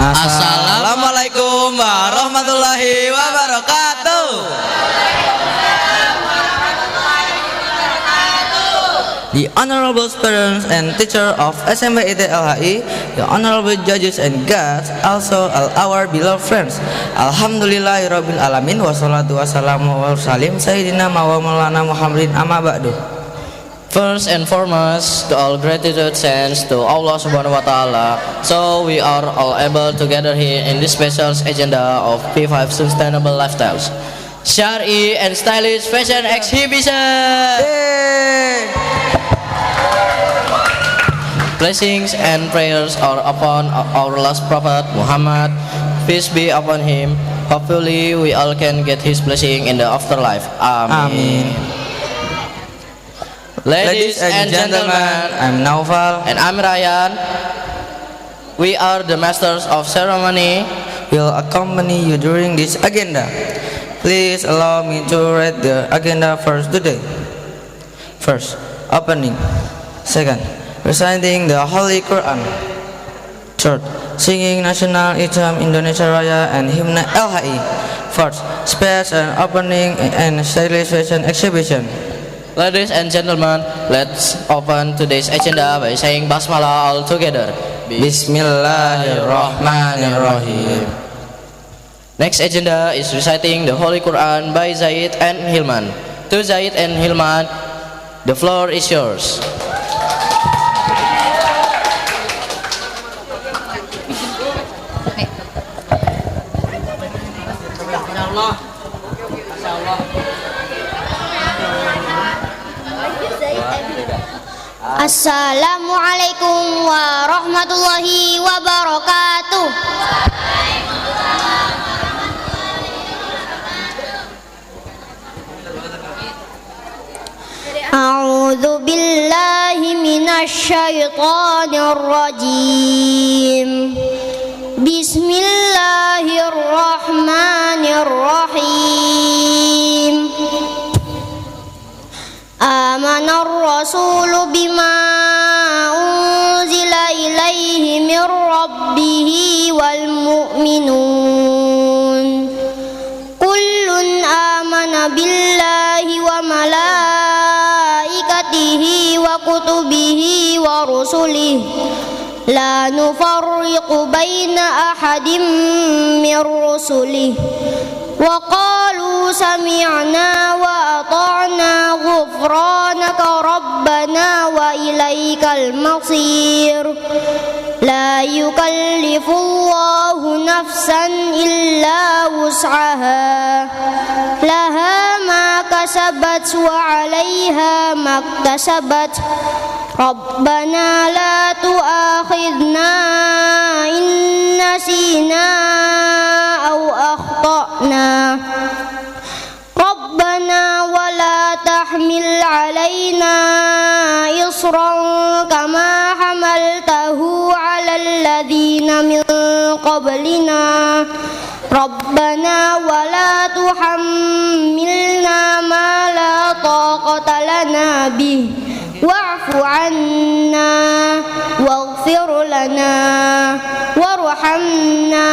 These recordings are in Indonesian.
Assalamualaikum warahmatullahi wabarakatuh. The honorable students and teachers of SMPIT LHI, the honorable judges and guests, also all our beloved friends. Alhamdulillahirabbil alamin wassalatu wassalamu wa salim sayyidina maulana Muhammadin amma ba'du. First and foremost, to all gratitude sends to Allah Subhanahu wa Ta'ala. So we are all able to gather here in this special agenda of P5 Sustainable Lifestyles, Syari and Stylish Fashion Exhibition. Blessings and prayers are upon our last Prophet Muhammad, peace be upon him. Hopefully we all can get his blessing in the afterlife. Amin. Ladies and gentlemen, I'm Naufal and I'm Ryan. We are the masters of ceremony. will accompany you during this agenda. Please allow me to read the agenda first today. First, opening. Second, reciting the Holy Quran. Third, singing national anthem Indonesia Raya and hymn LHI. Fourth, speech and opening and stylish fashion exhibition. Ladies and gentlemen, let's open today's agenda by saying Basmalah all together. Bismillahirrahmanirrahim. Next agenda is reciting the Holy Quran by Zaid and Hilman. To Zaid and Hilman, the floor is yours. Assalamualaikum warahmatullahi wabarakatuh. A'udzu billahi minasy syaithanir rajim. Bismillahirrahmanirrahim. Amanar rasulu bima unzila ilaihi mir rabbihi wal mu'minun kullun amana billahi wa malaikatihi wa kutubihi wa rusulihi la nufarriqu baina ahadim mir rusulihi wa qalu sami'na wa ata'na ghufranaka rabbana wa ilaikal masir la yukallifullahu nafsan illa wus'aha laha ma kasabat wa 'alaiha maktasabat rabbana la tu'akhidna in nasina aw akhtana Rabbana wa la tahmil 'alaina isran kama hamaltahu 'alal ladzina min qablina Rabbana wa la tuhammilna ma la taqata lana bih wa'fu 'anna waghfir lana warhamna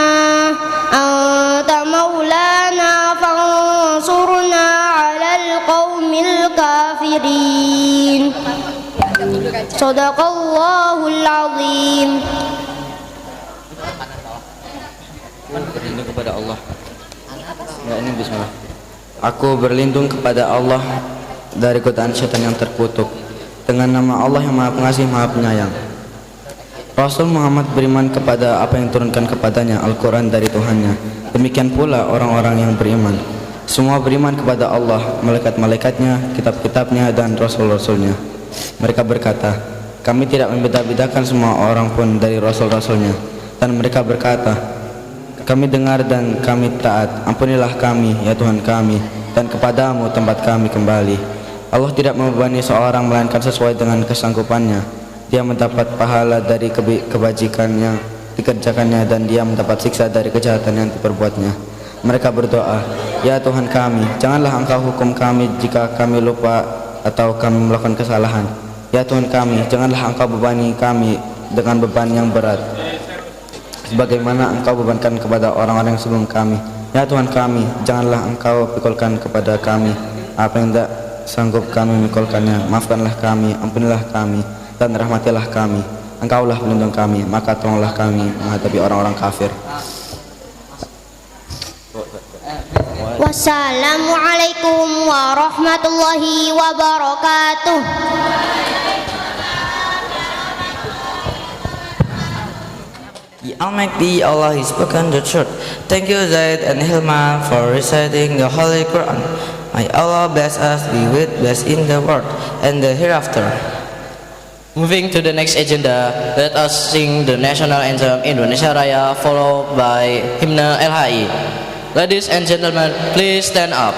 anta maulana fansurna 'alal qaumil kafirin. Shadaqallahul azim. Berlindung kepada Allah. Enggak, ini bismillah. Aku berlindung kepada Allah dari godaan syaitan yang terkutuk. Dengan nama Allah yang Maha Pengasih, Maha Penyayang. Rasul Muhammad beriman kepada apa yang turunkan kepadanya, Al-Quran dari Tuhannya. Demikian pula orang-orang yang beriman. Semua beriman kepada Allah, malaikat-malaikatnya, kitab-kitabnya, dan rasul-rasulnya. Mereka berkata, kami tidak membeda-bedakan semua orang pun dari rasul-rasulnya. Dan mereka berkata, kami dengar dan kami taat. Ampunilah kami, ya Tuhan kami, dan kepadamu tempat kami kembali. Allah tidak membebani seorang melainkan sesuai dengan kesanggupannya. Dia mendapat pahala dari kebajikannya dikerjakannya, dan dia mendapat siksa dari kejahatan yang diperbuatnya. Mereka berdoa, ya Tuhan kami, janganlah Engkau hukum kami jika kami lupa atau kami melakukan kesalahan. Ya Tuhan kami, janganlah Engkau bebani kami dengan beban yang berat. sebagaimana Engkau bebankan kepada orang-orang yang sebelum kami. Ya Tuhan kami, janganlah Engkau pikulkan kepada kami apa yang tidak sanggup kami mikulkannya. Maafkanlah kami, ampunilah kami, dan rahmatilah kami. Engkaulah pelindung kami, maka tolonglah kami menghadapi orang-orang kafir. Wassalamualaikum warahmatullahi wabarakatuh. The Almighty Allah has spoken the truth. Thank you Zaid and Hilman for reciting the Holy Quran. May Allah bless us with best in the world and the hereafter. Moving to the next agenda, let us sing the national anthem Indonesia Raya followed by Himne LHI. Ladies and gentlemen, please stand up.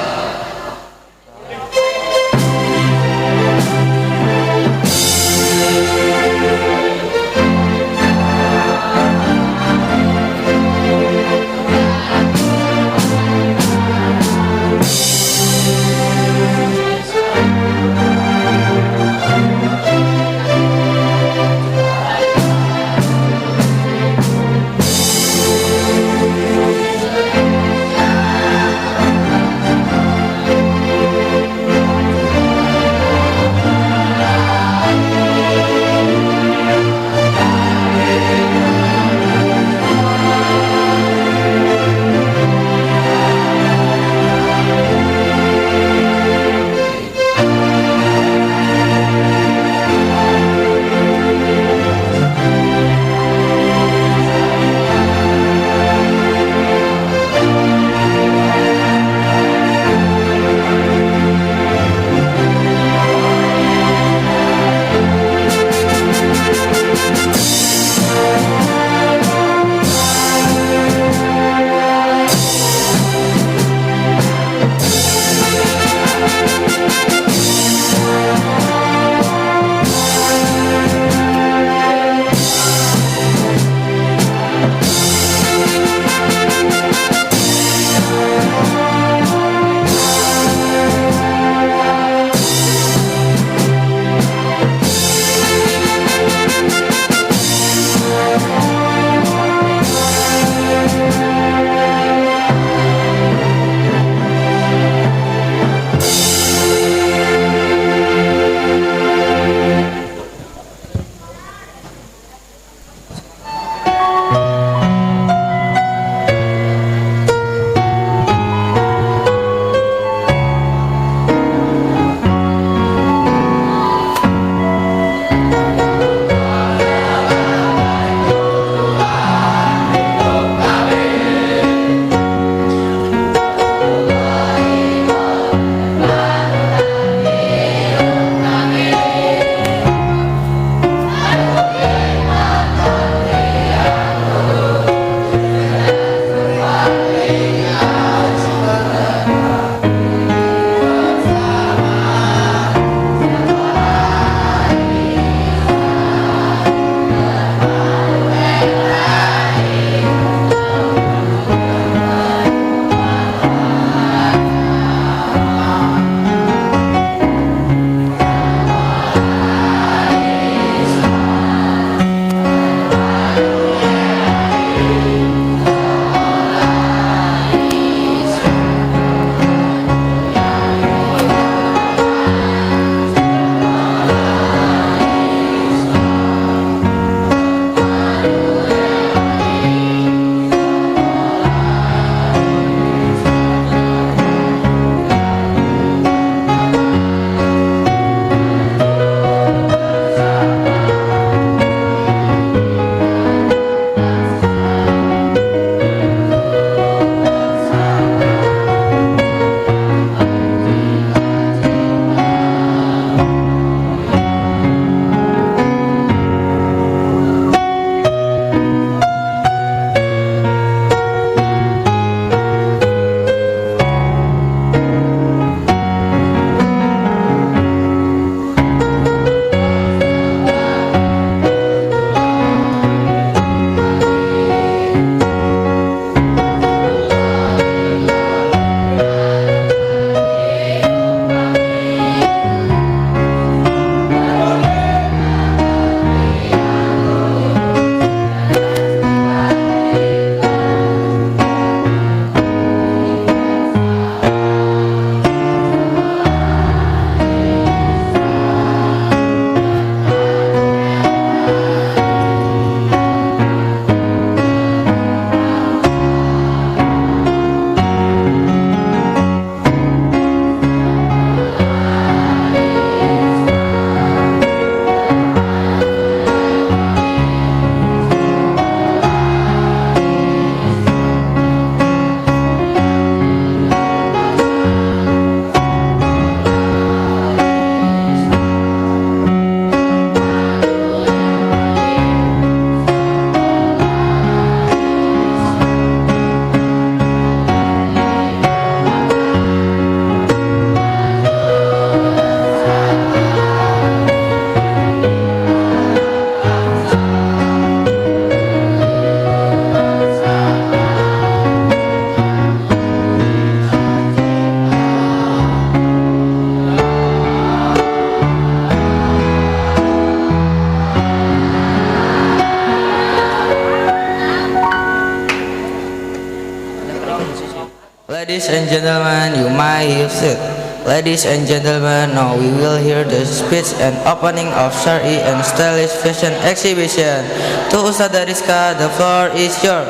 Ladies and gentlemen, you may have sit. Ladies and gentlemen, now we will hear the speech and opening of Syar'i and Stylish Fashion Exhibition. To Ustadzah Rizka, the floor is yours.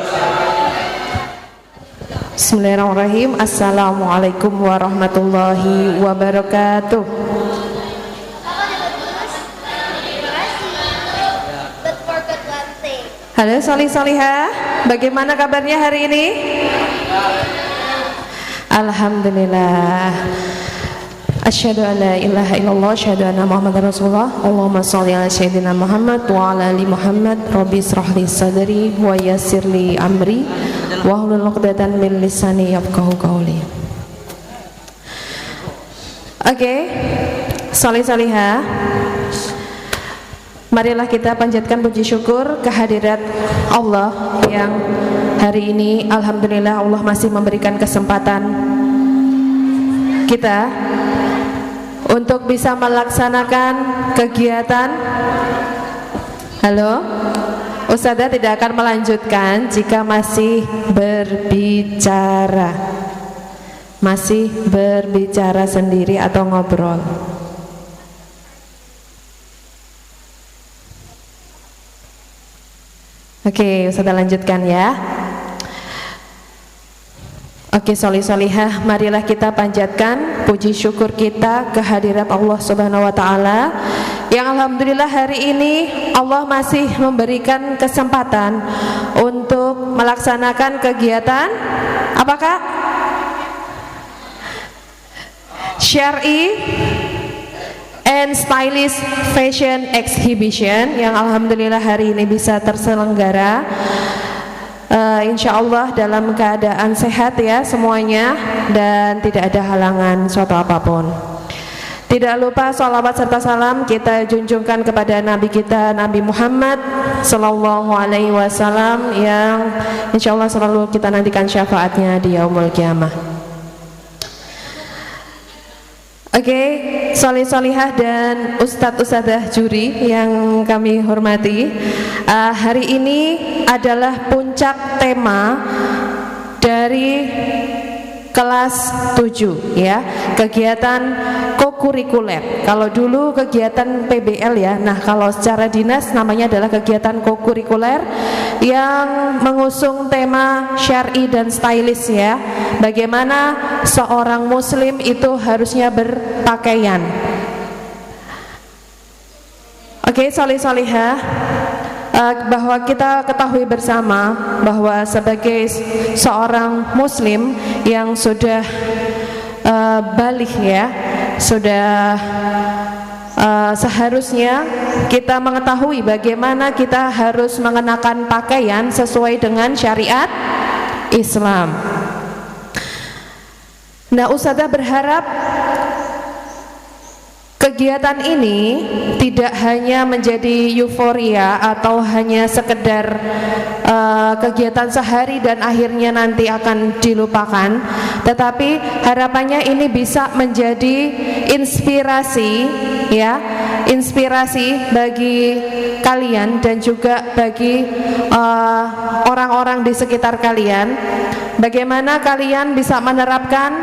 Bismillahirrahmanirrahim. Assalamualaikum warahmatullahi wabarakatuh. Halo solih-solihah, bagaimana kabarnya hari ini? Alhamdulillah. Asyhadu an la ilaha illallah, asyhadu anna Muhammadar Rasulullah. Allahumma shalli ala sayyidina Muhammad wa ala ali Muhammad. Rabbi shrah li sadri wa yassir li amri wahlul 'uqdatam min lisani yafqahu qawli. Oke, solih-solihah, marilah kita panjatkan puji syukur kehadirat Allah yang hari ini alhamdulillah Allah masih memberikan kesempatan kita untuk bisa melaksanakan kegiatan. Halo, Ustadzah tidak akan melanjutkan jika masih berbicara sendiri atau ngobrol. Oke, Ustadzah lanjutkan ya. Oke, solih-solihah, marilah kita panjatkan puji syukur kita kehadirat Allah Subhanahu wa taala yang alhamdulillah hari ini Allah masih memberikan kesempatan untuk melaksanakan kegiatan apakah? Syar'i and Stylish Fashion Exhibition yang alhamdulillah hari ini bisa terselenggara. Insya Allah dalam keadaan sehat ya semuanya dan tidak ada halangan suatu apapun. Tidak lupa sholawat serta salam kita junjungkan kepada Nabi kita Nabi Muhammad Sallallahu Alaihi Wasallam yang insya Allah selalu kita nantikan syafaatnya di yaumul kiamah. Oke, solih-solihah dan ustadz-ustadzah juri yang kami hormati, hari ini adalah puncak tema dari kelas 7 ya, kegiatan kokurikuler. Kalau dulu kegiatan PBL ya, nah kalau secara dinas namanya adalah kegiatan kokurikuler yang mengusung tema syar'i dan stylish ya. Bagaimana seorang muslim itu harusnya berpakaian. Oke, solih-solihah, bahwa kita ketahui bersama bahwa sebagai seorang muslim yang sudah baligh ya, sudah seharusnya kita mengetahui bagaimana kita harus mengenakan pakaian sesuai dengan syariat Islam. Nah, Ustadzah berharap kegiatan ini tidak hanya menjadi euforia atau hanya sekedar kegiatan sehari dan akhirnya nanti akan dilupakan, tetapi harapannya ini bisa menjadi inspirasi ya, inspirasi bagi kalian dan juga bagi orang-orang di sekitar kalian, bagaimana kalian bisa menerapkan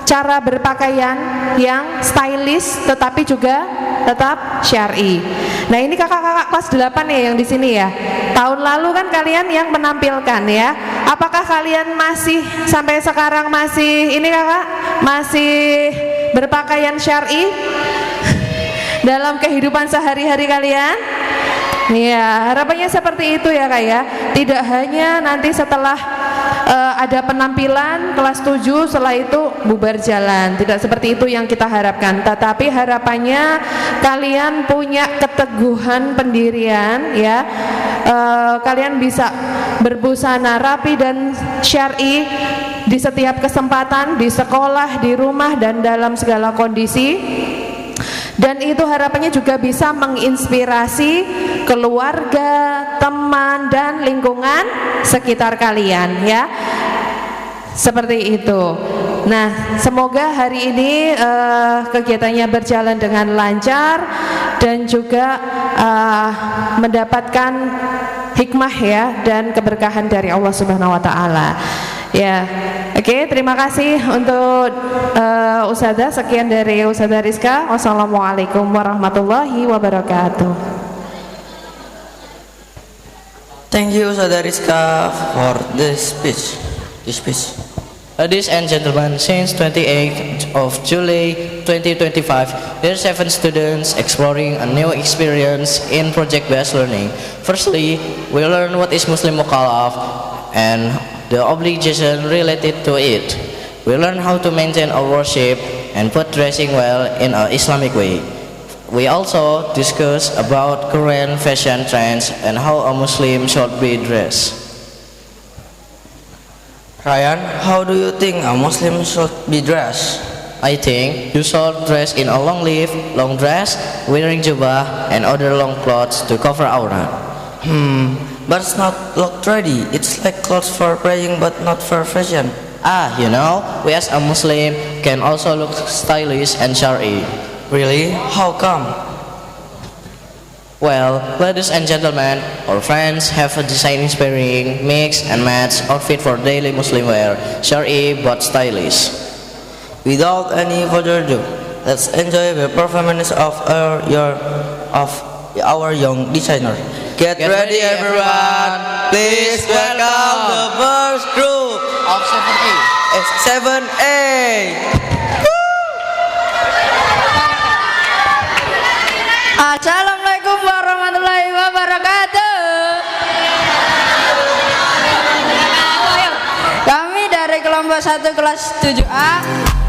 cara berpakaian yang stylish tetapi juga tetap syar'i. Nah, ini kakak-kakak kelas 8 ya yang di sini ya. Tahun lalu kan kalian yang menampilkan ya. Apakah kalian masih sampai sekarang masih ini kakak masih berpakaian syar'i dalam kehidupan sehari-hari kalian? Ya, harapannya seperti itu ya kak ya. Tidak hanya nanti setelah ada penampilan kelas 7 setelah itu bubar jalan, tidak seperti itu yang kita harapkan, tetapi harapannya kalian punya keteguhan pendirian ya, kalian bisa berbusana rapi dan syar'i di setiap kesempatan, di sekolah, di rumah dan dalam segala kondisi. Dan itu harapannya juga bisa menginspirasi keluarga, teman dan lingkungan sekitar kalian ya. Seperti itu. Nah, semoga hari ini kegiatannya berjalan dengan lancar dan juga mendapatkan hikmah ya dan keberkahan dari Allah Subhanahu wa taala. Ya. Oke, terima kasih untuk Ustazah. Sekian dari Ustazah Rizka. Wassalamualaikum warahmatullahi wabarakatuh. Thank you, Saudara Rizka, for this speech. Ladies and gentlemen, since 28th of July 2025, there are 7 students exploring a new experience in project-based learning. Firstly, we learn what is Muslim Mukallaf and the obligation related to it. We learn how to maintain our worship and put dressing well in an Islamic way. We also discuss about current fashion trends and how a Muslim should be dressed. Ryan, how do you think a Muslim should be dressed? I think you should dress in a long sleeve, long dress, wearing jubah and other long clothes to cover aurat. But it's not look trendy. It's like clothes for praying but not for fashion. You know, we as a Muslim can also look stylish and shari. Really? How come? Well, ladies and gentlemen, our friends have a design inspiring, mix and match outfit for daily Muslim wear, shari but stylish. Without any further ado, let's enjoy the performance of our young designer. Get ready, everyone! Please welcome the first group Of 7A. 7A. Assalamualaikum warahmatullahi wabarakatuh. Kami dari kelompok 1 kelas 7A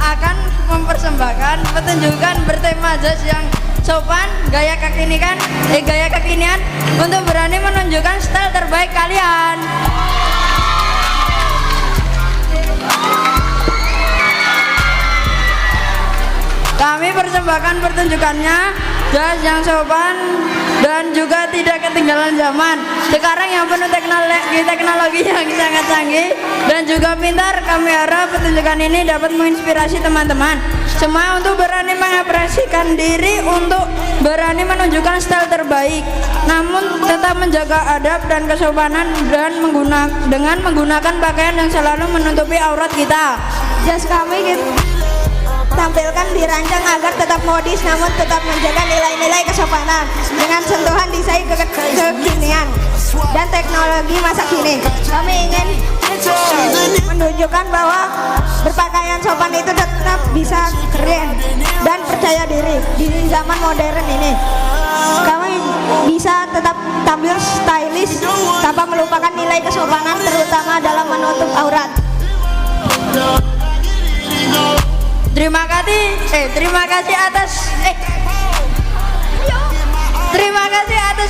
akan mempersembahkan pertunjukan bertema jazz yang sopan, gaya kekinian untuk berani menunjukkan style terbaik kalian. Kami persembahkan pertunjukannya jazz yang sopan dan juga tidak ketinggalan zaman. Sekarang yang penuh teknologi yang sangat canggih dan juga pintar, kami harap pertunjukan ini dapat menginspirasi teman-teman semua untuk berani mengekspresikan diri, untuk berani menunjukkan style terbaik, namun tetap menjaga adab dan kesopanan dan dengan menggunakan pakaian yang selalu menutupi aurat kita. Jazz kami tampilkan dirancang agar tetap modis namun tetap menjaga nilai-nilai kesopanan dengan sentuhan desain kekinian dan teknologi masa kini. Kami ingin menunjukkan bahwa berpakaian sopan itu tetap bisa keren dan percaya diri di zaman modern ini. Kami bisa tetap tampil stylish tanpa melupakan nilai kesopanan, terutama dalam menutup aurat. Terima kasih atas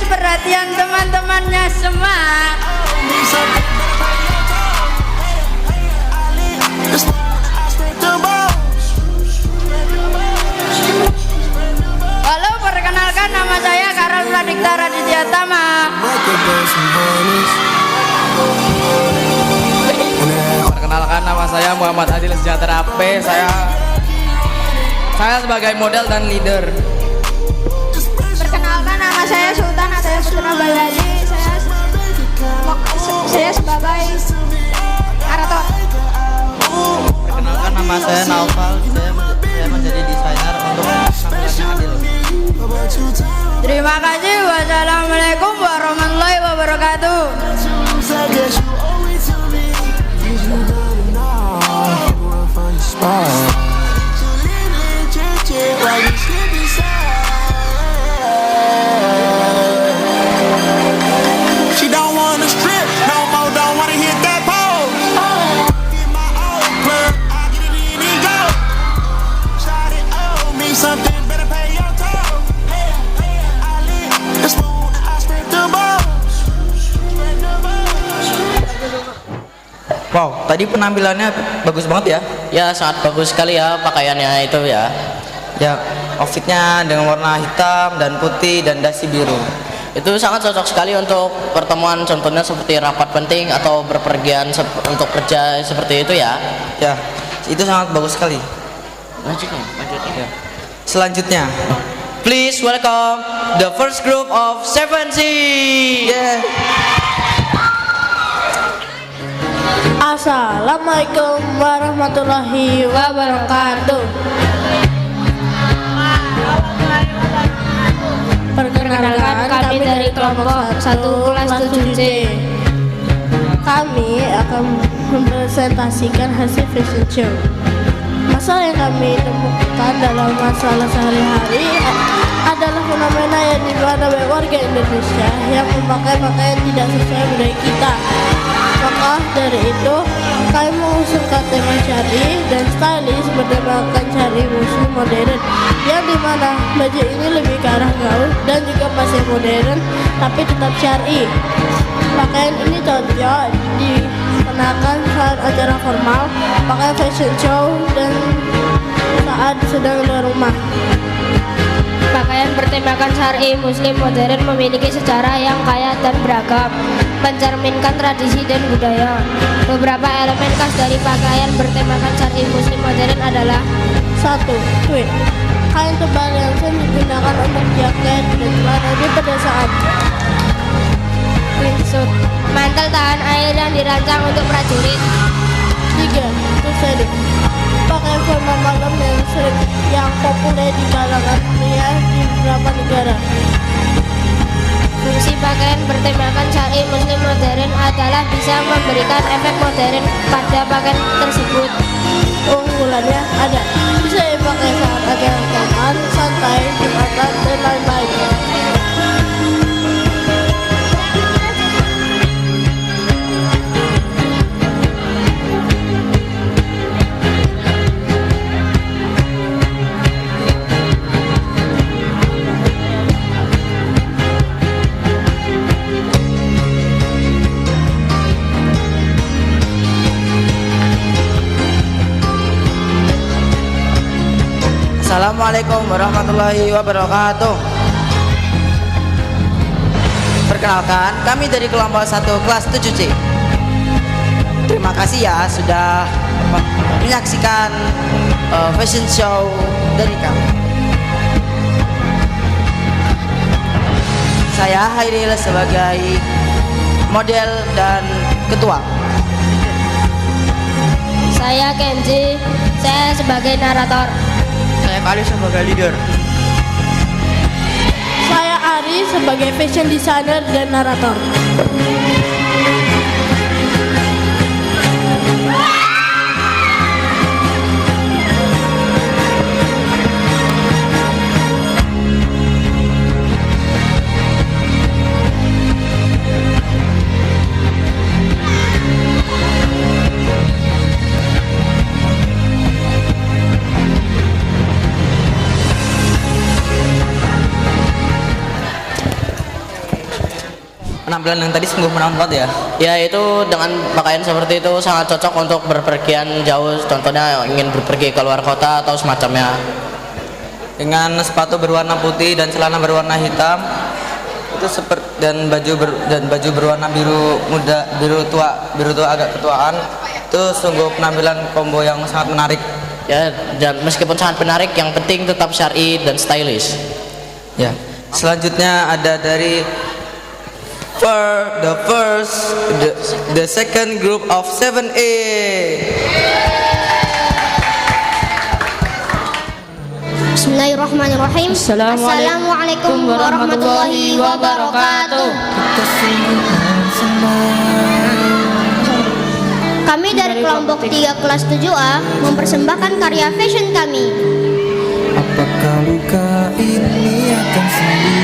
perhatian teman-temannya semua. Halo, perkenalkan nama saya Karol Pradikta Raditya Tama. Perkenalkan nama saya Muhammad Adil Sejahtera P. Saya sebagai model dan leader. Perkenalkan nama saya Sultan Ataya Putra Balayadi. Saya sebagai narator. Perkenalkan nama saya Naufal. Saya menjadi desainer untuk tampilannya Adil. Terima kasih. Wassalamualaikum warahmatullahi wabarakatuh. She don't wanna strip no more, don't wanna hit that pole. Get my old plug, I get it in and go. Shawty owe me something, better pay your toll. I live the spoon, I strip the balls. Wow, tadi penampilannya bagus banget ya. Ya, sangat bagus sekali ya pakaiannya itu ya. Ya, outfitnya dengan warna hitam dan putih dan dasi biru. Itu sangat cocok sekali untuk pertemuan, contohnya seperti rapat penting atau berpergian untuk kerja seperti itu ya. Ya, itu sangat bagus sekali. Lanjutnya. Ya. Selanjutnya, Please welcome the first group of 7C. yeah. Assalamualaikum warahmatullahi wabarakatuh. Perkenalkan, kami dari kelompok 1 kelas 7C. Kami akan mempresentasikan hasil fashion show. Masalah yang kami temukan dalam masalah sehari-hari adalah fenomena yang dimana banyak warga Indonesia yang memakai pakaian tidak sesuai budaya kita. Maka dari itu, kami mengusungkan tema syar'i dan stylish berdasarkan syar'i muslim modern, yang dimana baju ini lebih ke arah gaul dan juga masih modern tapi tetap syar'i. Pakaian ini cocok dikenakan saat acara formal, pakai fashion show, dan saat sedang di rumah. Pakaian bertemakan syar'i muslim modern memiliki sejarah yang kaya dan beragam, mencerminkan tradisi dan budaya. Beberapa elemen khas dari pakaian bertemakan syar'i muslim modern adalah: 1. Tweed, kain tebal yang sering digunakan untuk jaket dan celana di pedesaan. wingsuit, mantel tahan air yang dirancang untuk prajurit. 3. Tuxedo, pakaian formal malam yang populer di kalangan pria di beberapa negara. Fungsi pakaian bertemakan syar'i muslim modern adalah bisa memberikan efek modern pada pakaian tersebut. Unggulannya ada, bisa dipakai saat acara formal, santai, jumatan, dan lain-lain. Assalamualaikum warahmatullahi wabarakatuh. Perkenalkan, kami dari kelompok 1 kelas 7C. Terima kasih ya sudah menyaksikan fashion show dari kami. Saya Hairil sebagai model dan ketua. Saya Kenji, saya sebagai narator. Saya Kali sebagai leader. Saya Ari sebagai fashion designer dan narator. Penampilan yang tadi sungguh menonton ya. Ya, itu dengan pakaian seperti itu sangat cocok untuk berpergian jauh, contohnya ingin berpergi ke luar kota atau semacamnya. Dengan sepatu berwarna putih dan celana berwarna hitam itu dan baju berwarna biru muda, biru tua agak ketuaan, itu sungguh penampilan combo yang sangat menarik. Ya, dan meskipun sangat menarik, yang penting tetap syar'i dan stylish. Ya, selanjutnya ada dari the second group of 7A. Bismillahirrahmanirrahim. Assalamualaikum warahmatullahi wabarakatuh. Kami dari kelompok 3 kelas 7A mempersembahkan karya fashion kami. Apakah luka ini akan sembuh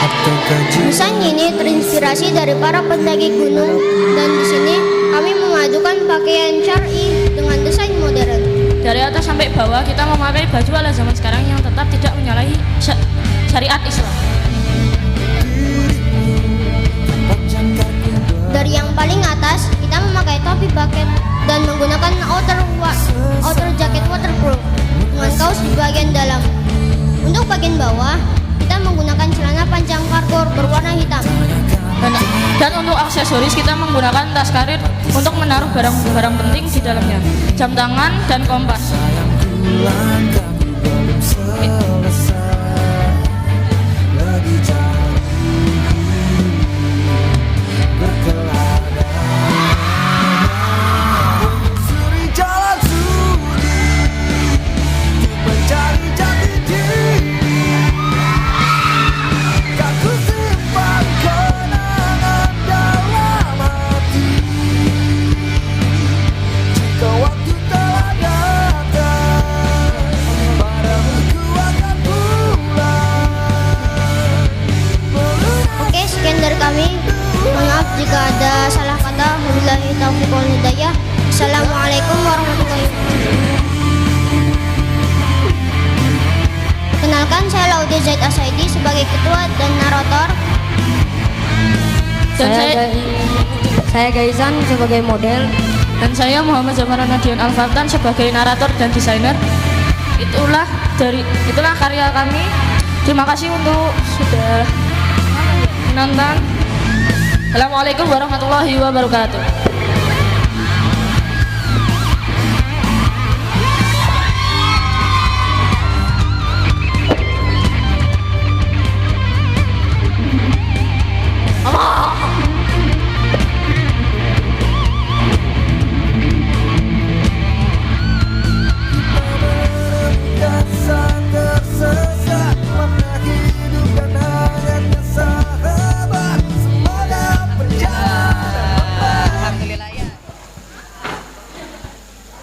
ataukah Desain ini terinspirasi dari para pendaki gunung, dan di sini kami memadukan pakaian syar'i dengan desain modern. Dari atas sampai bawah kita memakai baju ala zaman sekarang yang tetap tidak menyalahi syariat Islam. Dari yang paling atas kita memakai topi bucket dan menggunakan outer jacket waterproof dengan kaos di bagian dalam. Untuk bagian bawah kita menggunakan celana panjang kargo berwarna hitam. Dan untuk aksesoris kita menggunakan tas karir untuk menaruh barang-barang penting di dalamnya, jam tangan dan kompas. taufiq wal hidayah. Assalamualaikum warahmatullahi wabarakatuh. Kenalkan, saya Laudia Zaid Asaidi sebagai ketua dan narator. Dan Saya Gaisan sebagai model. dan saya Muhammad Jamara Nadian Al-Fatan sebagai narator dan desainer. Itulah karya kami. Terima kasih untuk sudah menonton. Assalamualaikum warahmatullahi wabarakatuh.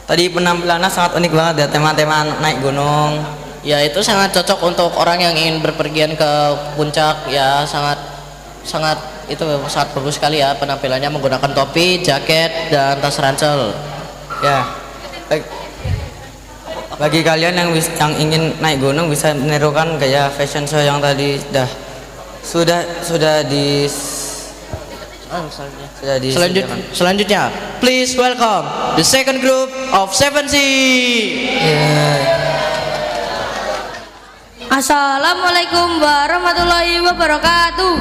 Tadi penampilannya sangat unik banget ya, tema-tema naik gunung. Ya itu sangat cocok untuk orang yang ingin berpergian ke puncak ya, sangat bagus sekali ya penampilannya, menggunakan topi, jaket dan tas ransel. Ya. Bagi kalian yang ingin naik gunung bisa menirukan gaya fashion show yang tadi sudah Selanjutnya, please welcome the second group of 7C. Assalamualaikum warahmatullahi wabarakatuh.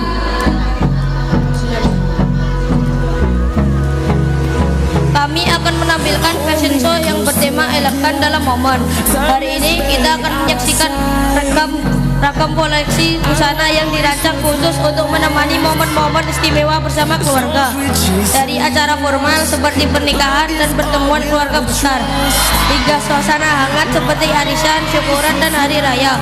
Kami akan menampilkan fashion show yang bertema elegan dalam momen. Hari ini kita akan menyaksikan ragam koleksi busana yang dirancang khusus untuk menemani momen-momen istimewa bersama keluarga. Dari acara formal seperti pernikahan dan pertemuan keluarga besar, hingga suasana hangat seperti arisan, syukuran dan hari raya.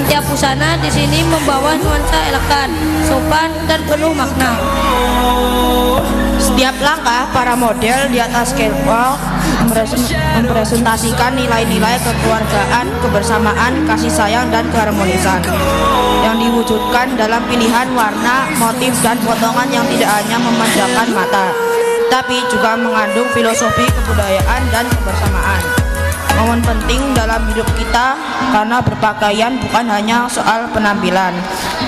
Tiap busana di sini membawa nuansa elegan, sopan dan penuh makna. Setiap langkah para model di atas catwalk mempresentasikan nilai-nilai kekeluargaan, kebersamaan, kasih sayang dan keharmonisan yang diwujudkan dalam pilihan warna, motif dan potongan yang tidak hanya memanjakan mata, tapi juga mengandung filosofi kebudayaan dan kebersamaan. Momen penting dalam hidup kita karena berpakaian bukan hanya soal penampilan,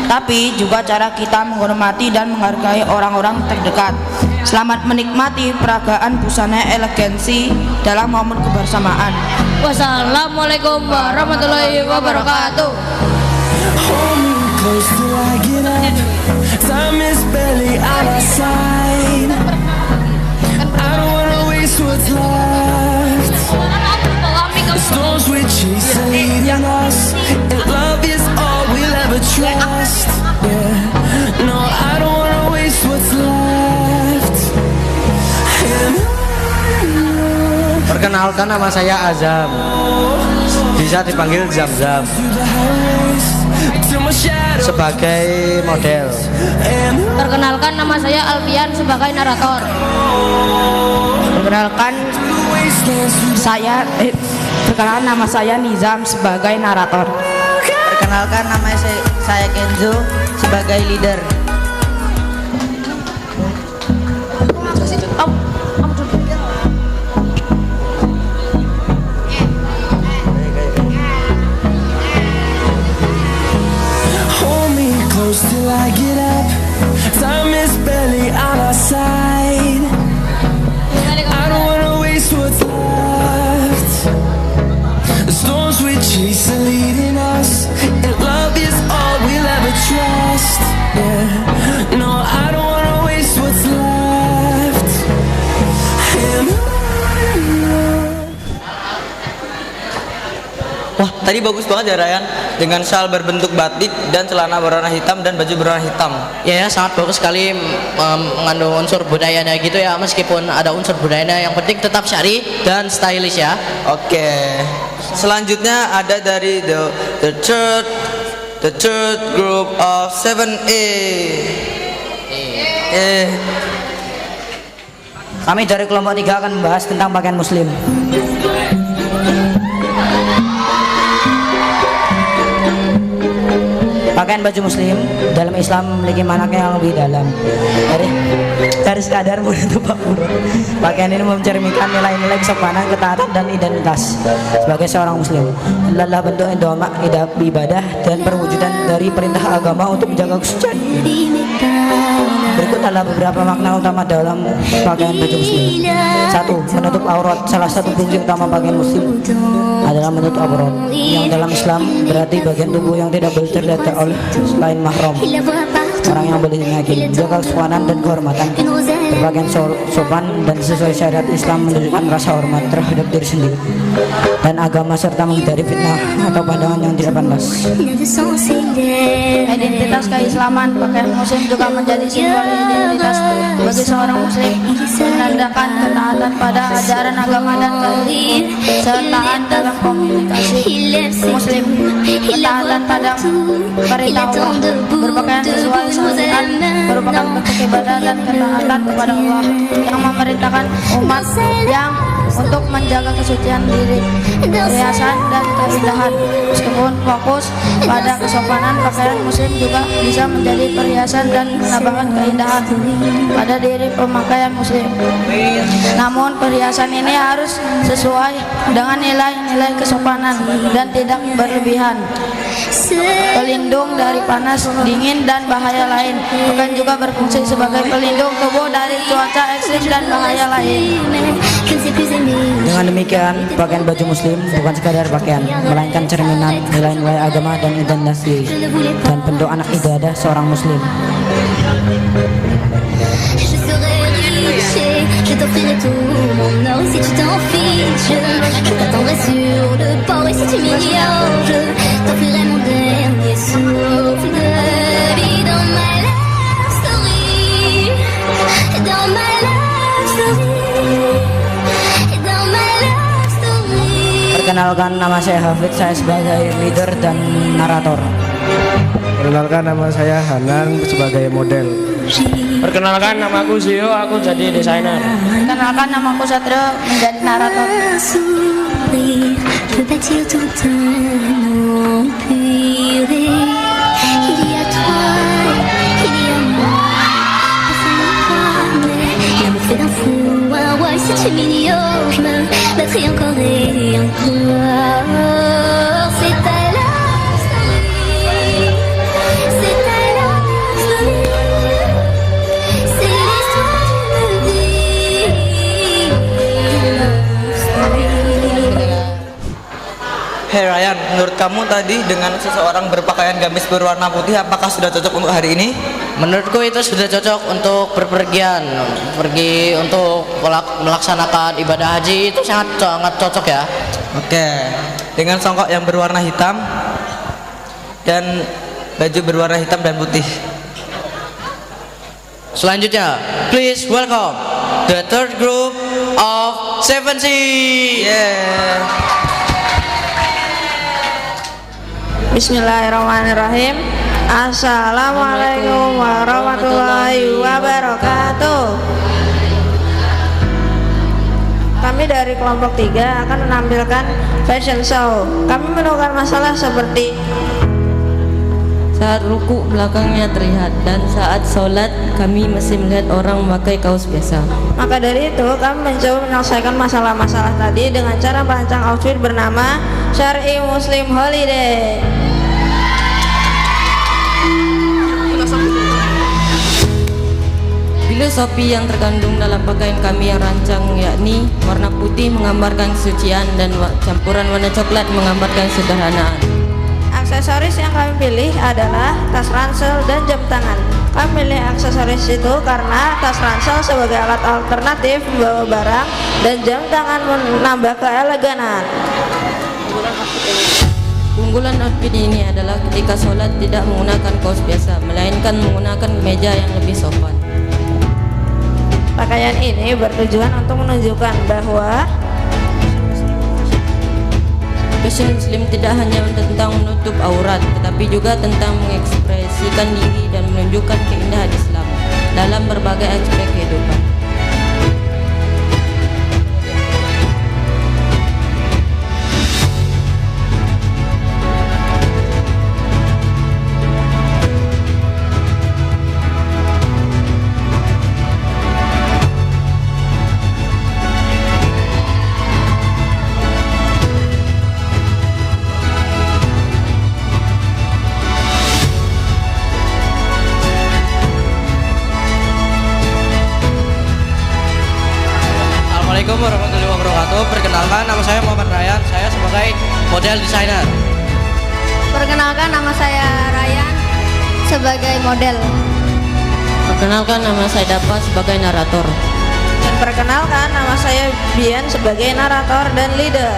tapi juga cara kita menghormati dan menghargai orang-orang terdekat. Selamat menikmati peragaan busana elegansi dalam momen kebersamaan. Wassalamualaikum warahmatullahi wabarakatuh. The storms we chase are leading us, and love is all we'll ever trust. Yeah, no, I don't wanna waste what's left. Perkenalkan, nama saya Azam, bisa dipanggil Zam-Zam, sebagai model. Perkenalkan, nama saya Alfian sebagai narator. Perkenalkan nama saya Nizam sebagai narator. Perkenalkan, nama saya Kenzo sebagai leader. Hold me close till I get up. Time is barely on our side. I don't wanna waste what's left. The storms we chase are leading us, and love is all we'll ever trust. Yeah, no, I don't wanna waste what's left. Wah, tadi bagus banget ya Ryan, dengan shawl berbentuk batik dan celana berwarna hitam dan baju berwarna hitam. Ya, sangat bagus sekali, mengandung unsur budayanya gitu ya, meskipun ada unsur budayanya, yang penting tetap syari dan stylish ya. Oke. Selanjutnya ada dari the third group of 7A. Kami dari kelompok 3 akan membahas tentang pakaian muslim. Pakaian baju muslim dalam Islam memiliki makna yang lebih dalam dari sekadar menutup aurat. Pakaian ini mencerminkan nilai-nilai kesopanan, ketaatan, dan identitas sebagai seorang muslim. Adalah bentuk ibadah dan perwujudan dari perintah agama untuk menjaga kesucian. Berikut adalah beberapa makna utama dalam pakaian baju muslim. 1. Menutup aurat. Salah satu kunci utama pakaian muslim adalah menutup aurat, yang dalam Islam berarti bagian tubuh yang tidak boleh terlihat oleh selain mahram, orang yang boleh yakin. Jaga kesopanan dan kehormatan. Berpakaian sopan dan sesuai syariat Islam menunjukkan rasa hormat terhadap diri sendiri dan agama, serta menghindari fitnah atau pandangan yang tidak pantas. Identitas keislaman. Pakaian muslim juga menjadi simbol identitas bagi seorang muslim, menandakan ketaatan pada ajaran agama dan kesertaan dalam komunikasi muslim, ketaatan pada perintah Allah. Berpakaian sesuai syariat merupakan bentuk ibadah dan ketaatan kepada Allah yang memerintahkan umat yang untuk menjaga kesucian diri, perhiasan, dan keindahan. Meskipun fokus pada kesopanan, pakaian muslim juga bisa menjadi perhiasan dan menambahkan keindahan pada diri pemakaian muslim. Namun perhiasan ini harus sesuai dengan nilai-nilai kesopanan dan tidak berlebihan, pelindung dari panas, dingin, dan bahaya lain. Pakaian juga berfungsi sebagai pelindung tubuh dari cuaca ekstrim dan bahaya lain. Dengan demikian, pakaian baju muslim bukan sekadar pakaian, melainkan cerminan nilai-nilai agama dan identitas diri, dan bentuk anak ibadah seorang muslim. Je t'offrirai tout mon or si tu t'en fiches. Je t'attendrai sur le port et si tu m'ignores, je t'offrirai mon dernier souffle de vie dans ma love story. Dans ma love story. Dans ma love story. Perkenalkan, nama saya Hafid, saya sebagai leader dan narator. Perkenalkan, nama saya Hanan sebagai model. Perkenalkan, namaku Zio, aku jadi desainer. Perkenalkan, namaku Satrio, menjadi narator. Hey Ryan, menurut kamu tadi dengan seseorang berpakaian gamis berwarna putih, apakah sudah cocok untuk hari ini? Menurutku itu sudah cocok untuk pergi untuk melaksanakan ibadah haji, itu sangat cocok ya. Oke, dengan songkok yang berwarna hitam dan baju berwarna hitam dan putih. Selanjutnya, please welcome the third group of 7C. Yeah. Bismillahirrahmanirrahim. Assalamualaikum warahmatullahi wabarakatuh. Kami dari kelompok 3 akan menampilkan fashion show. Kami menemukan masalah seperti saat ruku belakangnya terlihat, dan saat sholat kami masih melihat orang memakai kaos biasa. Maka dari itu kami mencoba menyelesaikan masalah-masalah tadi dengan cara merancang outfit bernama Syar'i Muslim Holiday. Filosofi yang terkandung dalam pakaian kami yang rancang yakni warna putih menggambarkan kesucian dan campuran warna coklat menggambarkan sederhanaan. Aksesoris yang kami pilih adalah tas ransel dan jam tangan. Kami pilih aksesoris itu karena tas ransel sebagai alat alternatif membawa barang dan jam tangan menambah keeleganan. Keunggulan outfit ini adalah ketika sholat tidak menggunakan kaos biasa, melainkan menggunakan kemeja yang lebih sopan. Pakaian ini bertujuan untuk menunjukkan bahwa fashion muslim tidak hanya tentang menutup aurat, tetapi juga tentang mengekspresikan diri dan menunjukkan keindahan Islam dalam berbagai aspek kehidupan. Assalamualaikum warahmatullahi wabarakatuh. Perkenalkan, nama saya Muhammad Ryan. Saya sebagai model desainer. Perkenalkan, nama saya Ryan sebagai model. Perkenalkan, nama saya Dapa sebagai narator. Dan perkenalkan, nama saya Bian sebagai narator dan leader.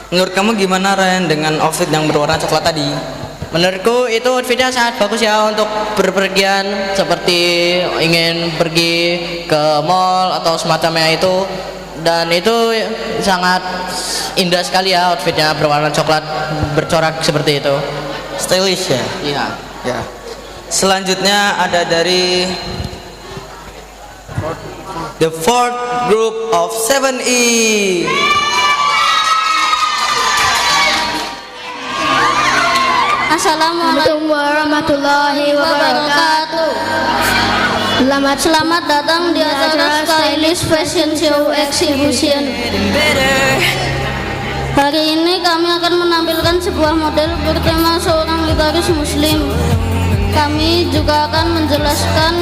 Menurut kamu gimana Ryan dengan outfit yang berwarna coklat tadi? Menurutku itu outfitnya sangat bagus ya untuk berpergian, seperti ingin pergi ke mall atau semacamnya itu, dan itu sangat indah sekali ya outfitnya berwarna coklat bercorak seperti itu. Stylish ya? Iya. Ya. Selanjutnya ada dari the fourth group of 7E. Assalamualaikum warahmatullahi wabarakatuh. Selamat datang di acara Stylish Fashion Show Exhibition. Hari ini kami akan menampilkan sebuah model bertema seorang gitaris muslim. Kami juga akan menjelaskan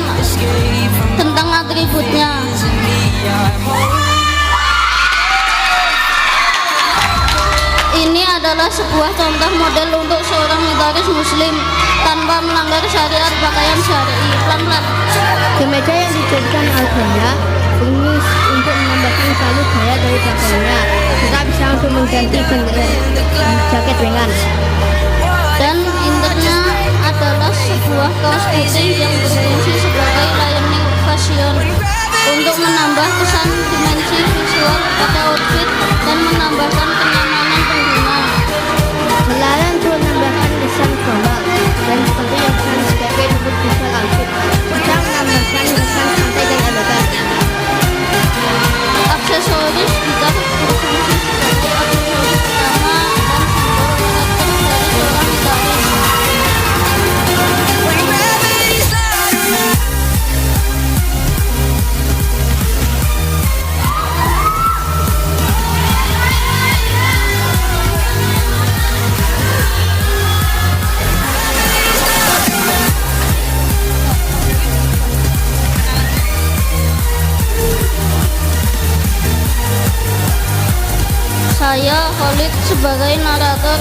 tentang atributnya. Ini adalah sebuah contoh model untuk seorang gitaris muslim tanpa melanggar syariat pakaian syar'i. Pelan-pelan. Kemeja yang dijadikan albumnya ini untuk menambahkan value gaya dari pakaiannya. Kita bisa langsung mengganti jaket dengan. Dan intinya adalah sebuah kaos putih yang berfungsi sebagai lining fashion untuk menambah kesan dimensi visual pada outfit dan menambahkan kenyamanan pengguna. Melarang untuk menambahkan kesan formal dan tentunya bukan sebagai untuk visual outfit. Kita menambahkan kesan santai dan elegan. Aksesoris gitar berfungsi sebagai aksesoris utama dan simbol karakter dari seorang gitaris. Saya Khalid sebagai narator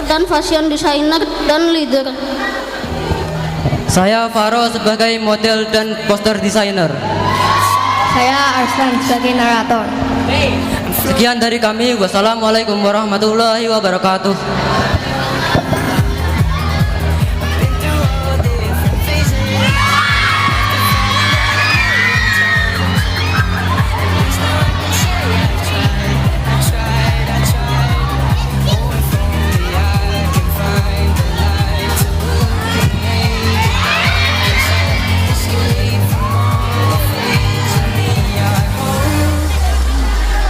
dan fashion designer dan leader. Saya Faro sebagai model dan poster designer. Saya Arslan sebagai narator. Sekian dari kami. Wassalamualaikum warahmatullahi wabarakatuh.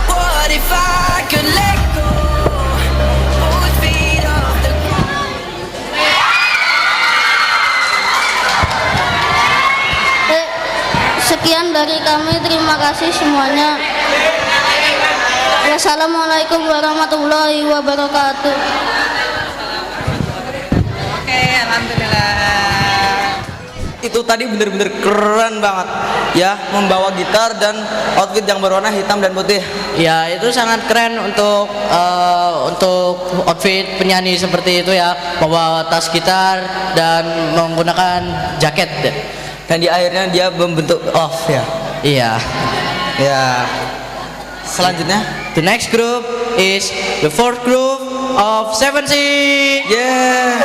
What if I could let go? Both feet off the ground. Sekian dari kami, terima kasih semuanya. Wassalamualaikum warahmatullahi wabarakatuh. Oke, alhamdulillah. Itu tadi bener-bener keren banget ya, membawa gitar dan outfit yang berwarna hitam dan putih. Ya, itu sangat keren untuk outfit penyanyi seperti itu ya, membawa tas gitar dan menggunakan jaket. Dan di akhirnya dia membentuk off ya. Iya. Ya. Selanjutnya, the next group is the fourth group of 7C. Yeah.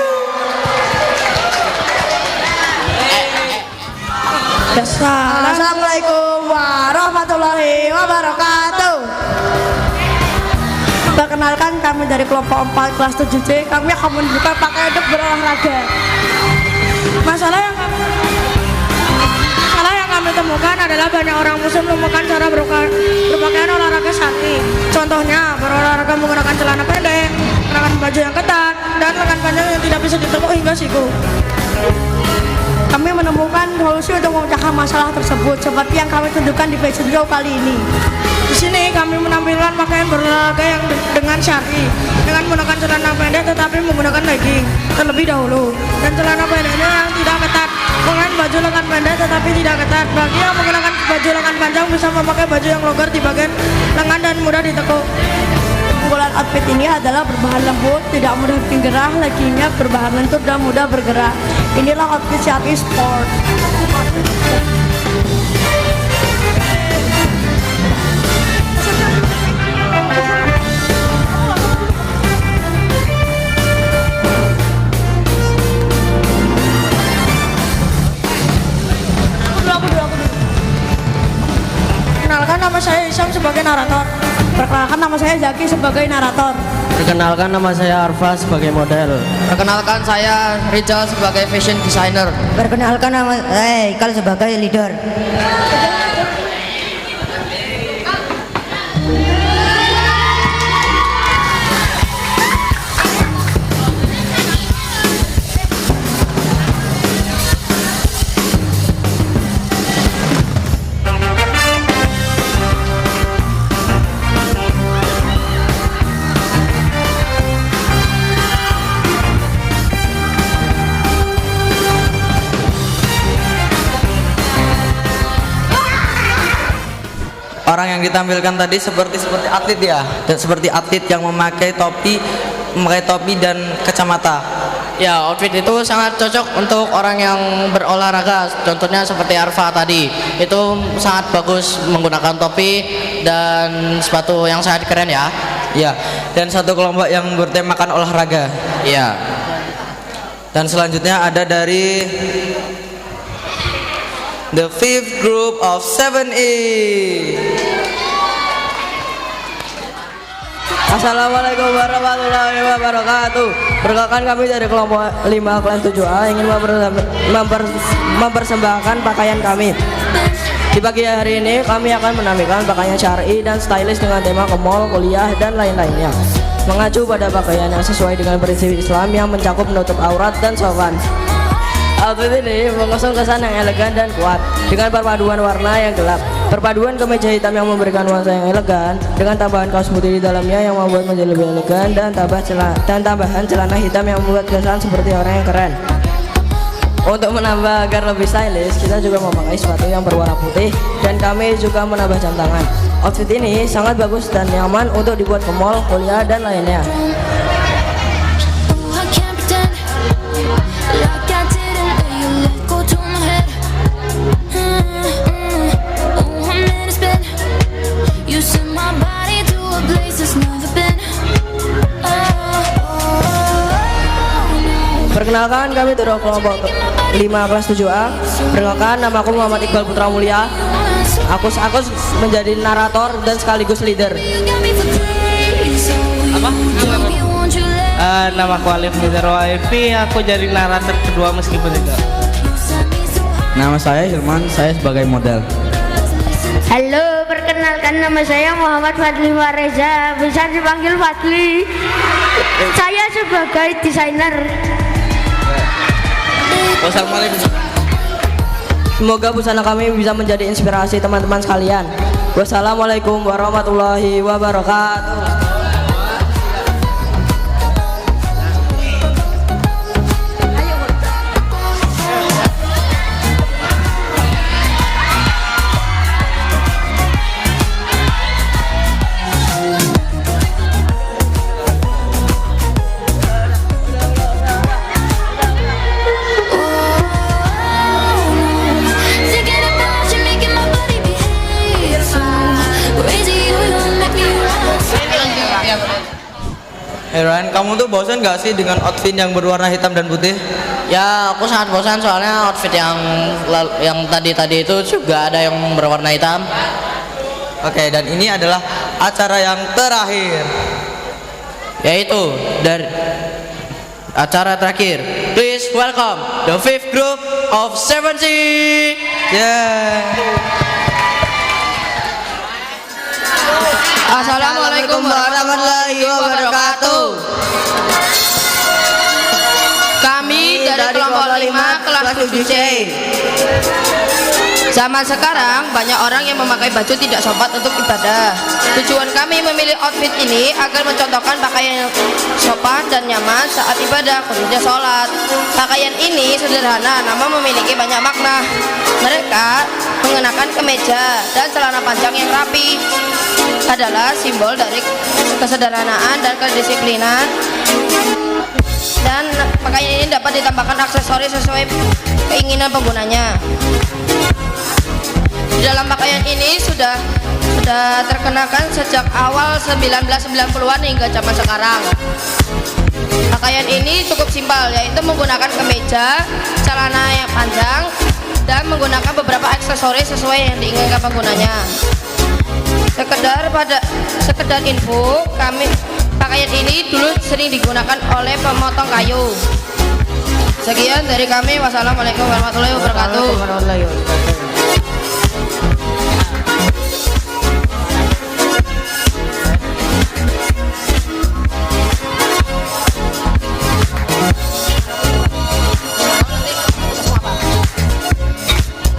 Assalamualaikum warahmatullahi wabarakatuh. Perkenalkan, kami dari kelompok 4 kelas 7C. Kami akan menunjukkan pakaian untuk berolahraga. Masalah yang kami temukan temukan adalah banyak orang muslim menemukan cara berpakaian olahraga syar'i. Contohnya, berolahraga menggunakan celana pendek, menggunakan baju yang ketat, dan lengan panjang yang tidak bisa ditekuk hingga siku. Kami menemukan solusi untuk memecahkan masalah tersebut seperti yang kami tunjukkan di page video kali ini. Di sini kami menampilkan pakaian berolahraga yang dengan syar'i dengan menggunakan celana pendek tetapi menggunakan legging terlebih dahulu, dan celana pendeknya yang tidak ketat, menggunakan baju lengan pendek tetapi tidak ketat. Bagi yang menggunakan baju lengan panjang bisa memakai baju yang longgar di bagian lengan dan mudah ditekuk. Keunggulan outfit ini adalah berbahan lembut, tidak mudah bikin gerah, leggingnya berbahan lentur dan mudah bergerak. Inilah outfit syar'i sport. Perkenalkan, nama saya Isyam sebagai narator. Perkenalkan, nama saya Zaki sebagai narator. Perkenalkan, nama saya Arfa sebagai model. Perkenalkan, saya Rizal sebagai fashion designer. Perkenalkan, nama saya Ikal sebagai leader. Orang yang ditampilkan tadi seperti atlet ya, dan seperti atlet yang memakai topi dan kacamata. Ya, outfit itu sangat cocok untuk orang yang berolahraga. Contohnya seperti Arfa tadi, itu sangat bagus menggunakan topi dan sepatu yang sangat keren ya. Ya, dan satu kelompok yang bertemakan olahraga. Iya. Dan selanjutnya ada dari the fifth group of 7E. Assalamualaikum warahmatullahi wabarakatuh. Perkenalkan, kami dari kelompok 5 kelas 7A ingin mempersembahkan pakaian kami. Di pagi hari ini kami akan menampilkan pakaian syar'i dan stylish dengan tema ke mall, kuliah, dan lain-lainnya. Mengacu pada pakaian yang sesuai dengan prinsip Islam yang mencakup menutup aurat dan sopan. Outfit ini mengusung kesan yang elegan dan kuat dengan perpaduan warna yang gelap. Perpaduan kemeja hitam yang memberikan nuansa yang elegan dengan tambahan kaos putih di dalamnya yang membuat menjadi lebih elegan, dan tambahan celana hitam yang membuat kesan seperti orang yang keren. Untuk menambah agar lebih stylish, kita juga memakai sepatu yang berwarna putih, dan kami juga menambah jam tangan. Outfit ini sangat bagus dan nyaman untuk dibuat ke mall, kuliah, dan lainnya. Perkenalkan, kami dari kelompok 5 kelas 7A. Perkenalkan, nama aku Muhammad Iqbal Putra Mulia. Aku menjadi narator dan sekaligus leader. Apa? Nama aku Alif Mizarwa Irfi. Aku jadi narator kedua meskipun tidak. Nama saya Hilman, saya sebagai model. Halo, perkenalkan, nama saya Muhammad Fadli Wareza, bisa dipanggil Fadli. Saya sebagai desainer. Wassalamualaikum. Semoga busana kami bisa menjadi inspirasi teman-teman sekalian. Wassalamualaikum warahmatullahi wabarakatuh. Heran, kamu tuh bosan gak sih dengan outfit yang berwarna hitam dan putih? Ya, aku sangat bosan soalnya outfit yang tadi itu juga ada yang berwarna hitam. Oke, dan ini adalah acara yang terakhir, yaitu dari acara terakhir. Please welcome the fifth group of 7C. Assalamualaikum warahmatullahi wabarakatuh. Kami dari kelompok 5 kelas 7C. Zaman sekarang banyak orang yang memakai baju tidak sopan untuk ibadah. Tujuan kami memilih outfit ini agar mencontohkan pakaian yang sopan dan nyaman saat ibadah, khususnya sholat. Pakaian ini sederhana namun memiliki banyak makna. Mereka mengenakan kemeja dan celana panjang yang rapi adalah simbol dari kesederhanaan dan kedisiplinan. Dan pakaian ini dapat ditambahkan aksesoris sesuai keinginan penggunanya. Di dalam pakaian ini sudah terkenakan sejak awal 1990-an hingga zaman sekarang. Pakaian ini cukup simpel, yaitu menggunakan kemeja, celana yang panjang, dan menggunakan beberapa aksesoris sesuai yang diinginkan penggunanya. Sekedar info, pakaian ini dulu sering digunakan oleh pemotong kayu. Sekian dari kami. Wassalamualaikum warahmatullahi wabarakatuh.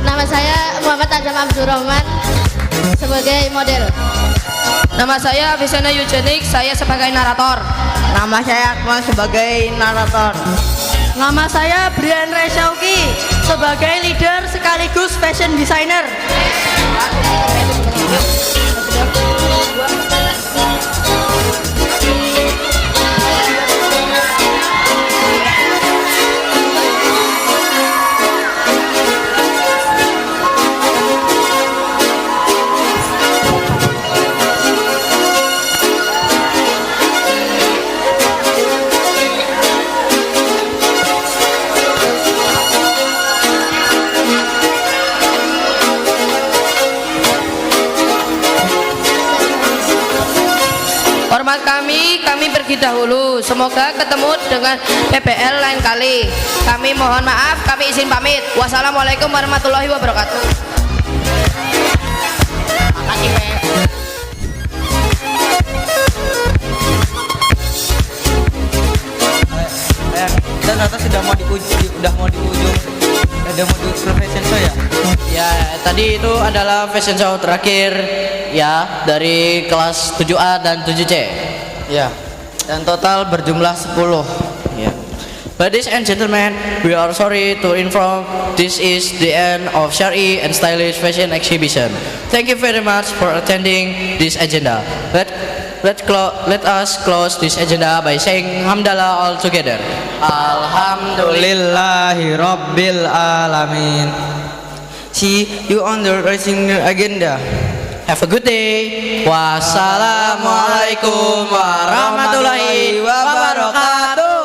Nama saya Muhammad Azam Abdurrahman sebagai model. Nama saya Visena Eugenik, saya sebagai narator. Nama saya Akmal sebagai narator. Nama saya Brian Resauki sebagai leader sekaligus fashion designer. Hormat kami pergi dahulu. Semoga ketemu dengan PBL lain kali. Kami mohon maaf, kami izin pamit. Wassalamualaikum warahmatullahi wabarakatuh. Makasih, Pak. Dan atas sudah mau di ujung fashion show ya? Ya, tadi itu adalah fashion show terakhir ya dari kelas 7A dan 7C. Ya. Dan total berjumlah 10. Ya. Ladies and gentlemen, we are sorry to inform this is the end of Syar'i and Stylish Fashion Exhibition. Thank you very much for attending this agenda. Let us close this agenda by saying Hamdalah all together. Alhamdulillahi Rabbil Alamin. See you on the racing agenda. Have a good day. Wassalamualaikum warahmatullahi wabarakatuh.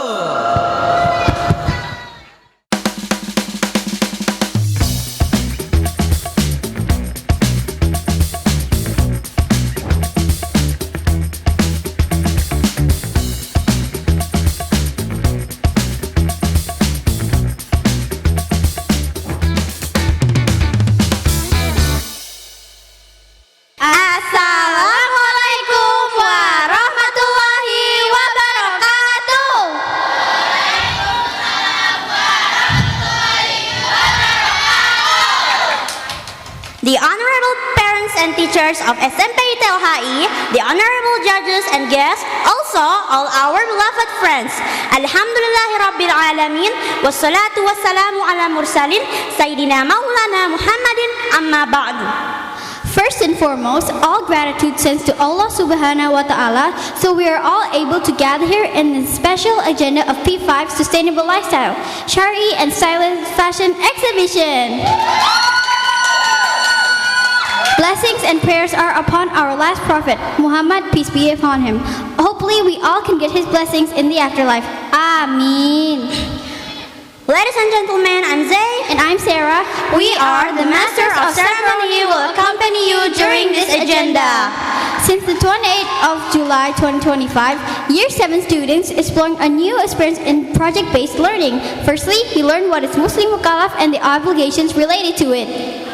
Assalamualaikum warahmatullahi wabarakatuh. The honorable parents and teachers of SMP Telhai, the honorable judges and guests, also all our beloved friends. Alhamdulillahirabbil alamin wassalatu wassalamu ala mursalin Sayyidina Maulana Muhammadin amma ba'du. First and foremost, all gratitude sends to Allah Subhanahu wa Ta'ala, so we are all able to gather here in the special agenda of P5 Sustainable Lifestyle, Syar'i and Stylish Fashion Exhibition. Blessings and prayers are upon our last prophet, Muhammad, peace be upon him. Hopefully we all can get his blessings in the afterlife. Ameen. Ladies and gentlemen, I'm Zay and I'm Sarah. We are the Masters of Ceremony who will accompany you during this agenda. Since the 28th of July 2025, Year 7 students exploring a new experience in project-based learning. Firstly, we learn what is Muslim Mukallaf and the obligations related to it.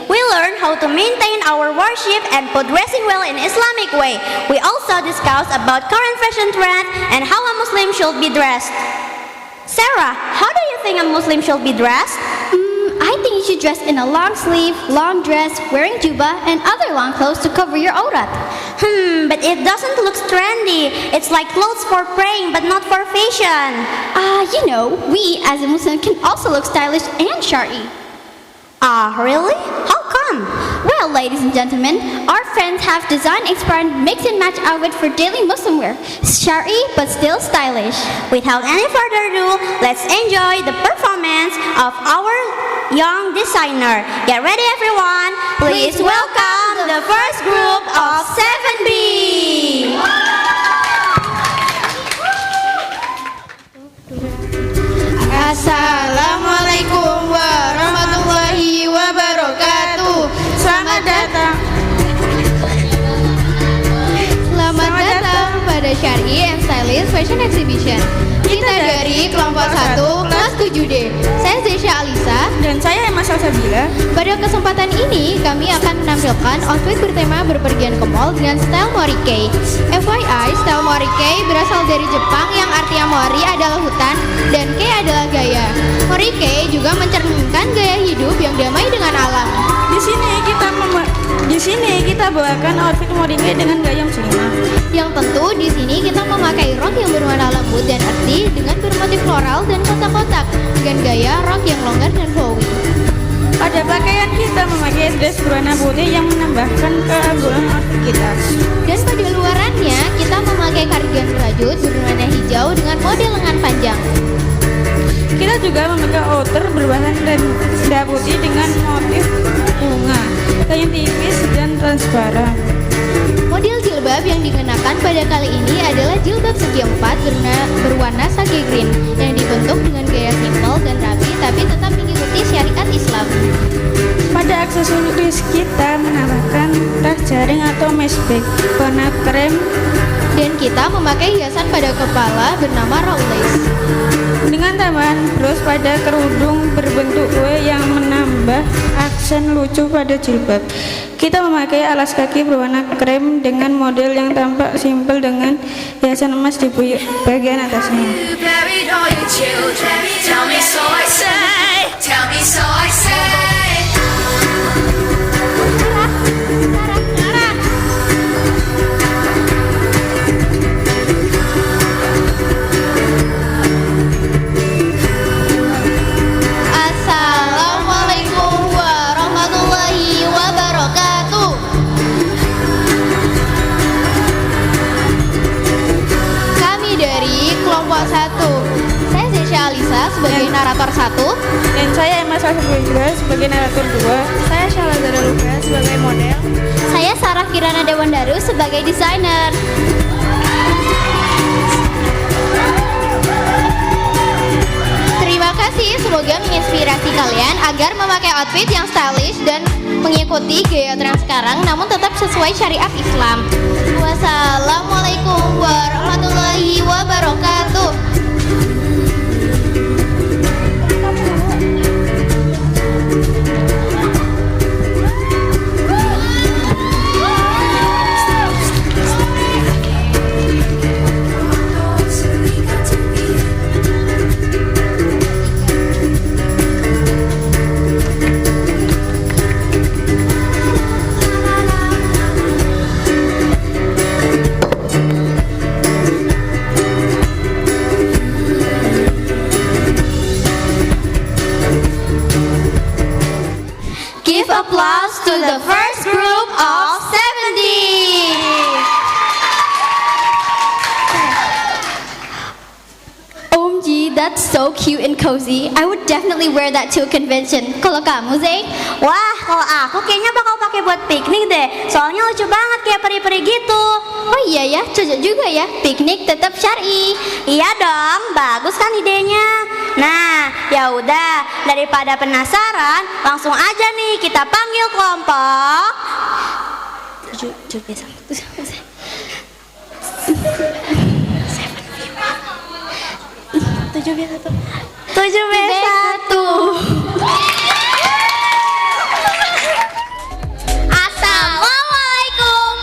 We learn how to maintain our worship and put dressing well in Islamic way. We also discuss about current fashion trend and how a Muslim should be dressed. Sarah, how do you think a Muslim should be dressed? I think you should dress in a long sleeve, long dress, wearing jubah, and other long clothes to cover your aurat. But it doesn't look trendy. It's like clothes for praying, but not for fashion. We as a Muslim can also look stylish and shari. Really? How come? Well, ladies and gentlemen, our friends have designed inspired mix and match outfit for daily Muslim wear. Shari, but still stylish. Without any further ado, let's enjoy the performance of our young designer. Get ready, everyone. Please welcome the first group of 7B. Assalamualaikum warahmatullahi wabarakatuh. Selamat datang pada Syar'i and Stylish Fashion Exhibition. Kita dari kelompok 1 kelas 7D. Saya Zesha Alisa dan saya Emma Salsabila. Pada kesempatan ini kami akan menampilkan outfit bertema berpergian ke mall dengan style Morikei. FYI, style Morikei berasal dari Jepang yang artinya Mori adalah hutan dan Kei adalah gaya. Morikei juga mencerminkan gaya hidup yang damai dengan alam. Di sini kita bawakan outfit Morikei dengan gaya muslimah. Yang tentu di sini kita memakai rok yang berwarna lembut dan earthy dengan bermotif floral dan kotak-kotak dengan gaya rok yang longgar dan flowy. Pada pakaian kita memakai dress berwarna putih yang menambahkan keagungan outfit kita. Dan pada luarannya kita memakai kardigan rajut berwarna hijau dengan model lengan panjang. Kita juga memakai outer berbahan renda putih dengan motif bunga, kain tipis dan transparan. Model jilbab yang dikenakan pada kali ini adalah jilbab segi empat berwarna sage green yang dibentuk dengan gaya simpel dan rapi tapi tetap mengikuti syariat Islam. Pada aksesoris kita menambahkan tas jaring atau mesh bag warna krem dan kita memakai hiasan pada kepala bernama roll lace. Dengan tambahan bros pada kerudung berbentuk kue yang menambah aksen lucu pada jilbab. Kita memakai alas kaki berwarna krem dengan model yang tampak simpel dengan hiasan emas di bagian atasnya. Saya Zesha Alisa sebagai narator 1 dan saya Emma Salsabila sebagai narator 2. Saya Shalazara Luka sebagai model. Saya Sarah Kirana Dewandaru sebagai desainer. Terima kasih, semoga menginspirasi kalian agar memakai outfit yang stylish dan mengikuti gaya tren sekarang namun tetap sesuai syariat Islam. Wassalamualaikum warahmatullahi wabarakatuh. Give applause to the first group of 70. OMG, that's so cute and cozy. I would definitely wear that to a convention. Kalau kamu, Zay? Wah, kalau aku kayaknya bakal pakai buat piknik deh. Soalnya lucu banget kayak peri-peri gitu. Oh iya ya, cocok juga ya. Piknik tetap syar'i. Iya dong, bagus kan idenya. Nah, ya udah, daripada penasaran, langsung aja nih kita panggil kelompok Assalamualaikum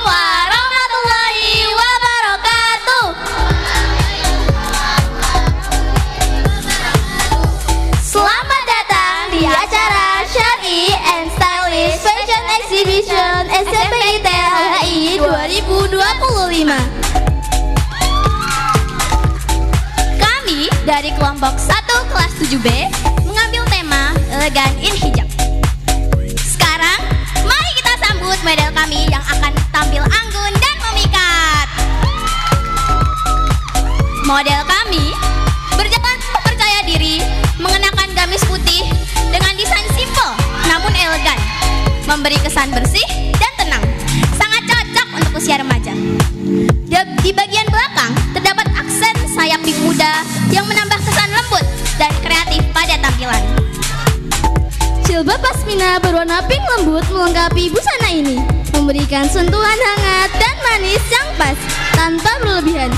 warahmatullahi wabarakatuh. Selamat datang di acara Syar'i and Stylish Fashion Exhibition SMP THI 2025. Kami dari kelompok 1 kelas 7B mengambil tema elegan in hijab. Sekarang, mari kita sambut model kami yang akan tampil anggun dan memikat. Model kami berjalan percaya diri, mengenakan gamis putih dengan desain simple namun elegan, memberi kesan bersih dan tenang. Sangat cocok untuk usia remaja. Di bagian belakang terdapat aksen sayap pink muda yang menambah kesan lembut dan kreatif pada tampilan. Jilbab pasmina berwarna pink lembut melengkapi busana ini, memberikan sentuhan hangat dan manis yang pas tanpa berlebihan.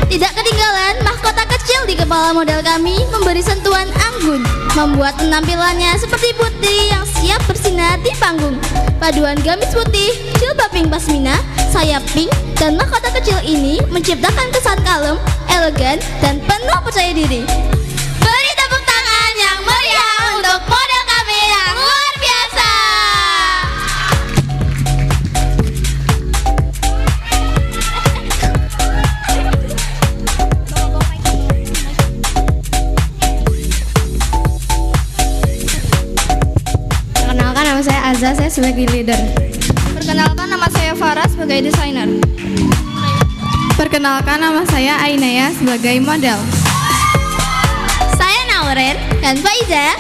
Tidak ketinggalan, mahkota kecil di kepala model kami memberi sentuhan anggun, membuat penampilannya seperti putri yang siap bersinar di panggung. Paduan gamis putih, jilbab pink pasmina, sayap pink, dan mahkota kecil ini menciptakan kesan kalem, elegan, dan penuh percaya diri. Beri tepuk tangan yang meriah untuk model kami yang luar biasa. Perkenalkan, nama saya Azza, saya sebagai leader. Perkenalkan, nama saya Farah sebagai desainer. Perkenalkan, nama saya Ainaya sebagai model. Saya Nauren dan Faiza.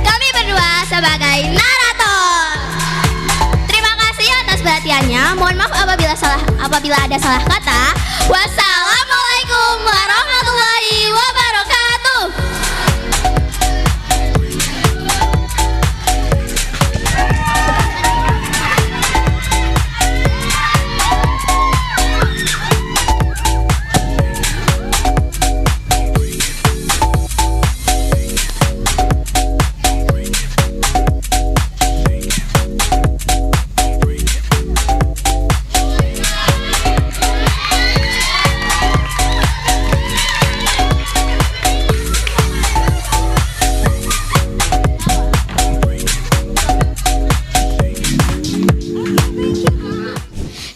Kami berdua sebagai narator. Terima kasih atas perhatiannya. Mohon maaf apabila ada salah kata. Wassalamualaikum warahmatullahi wabarakatuh.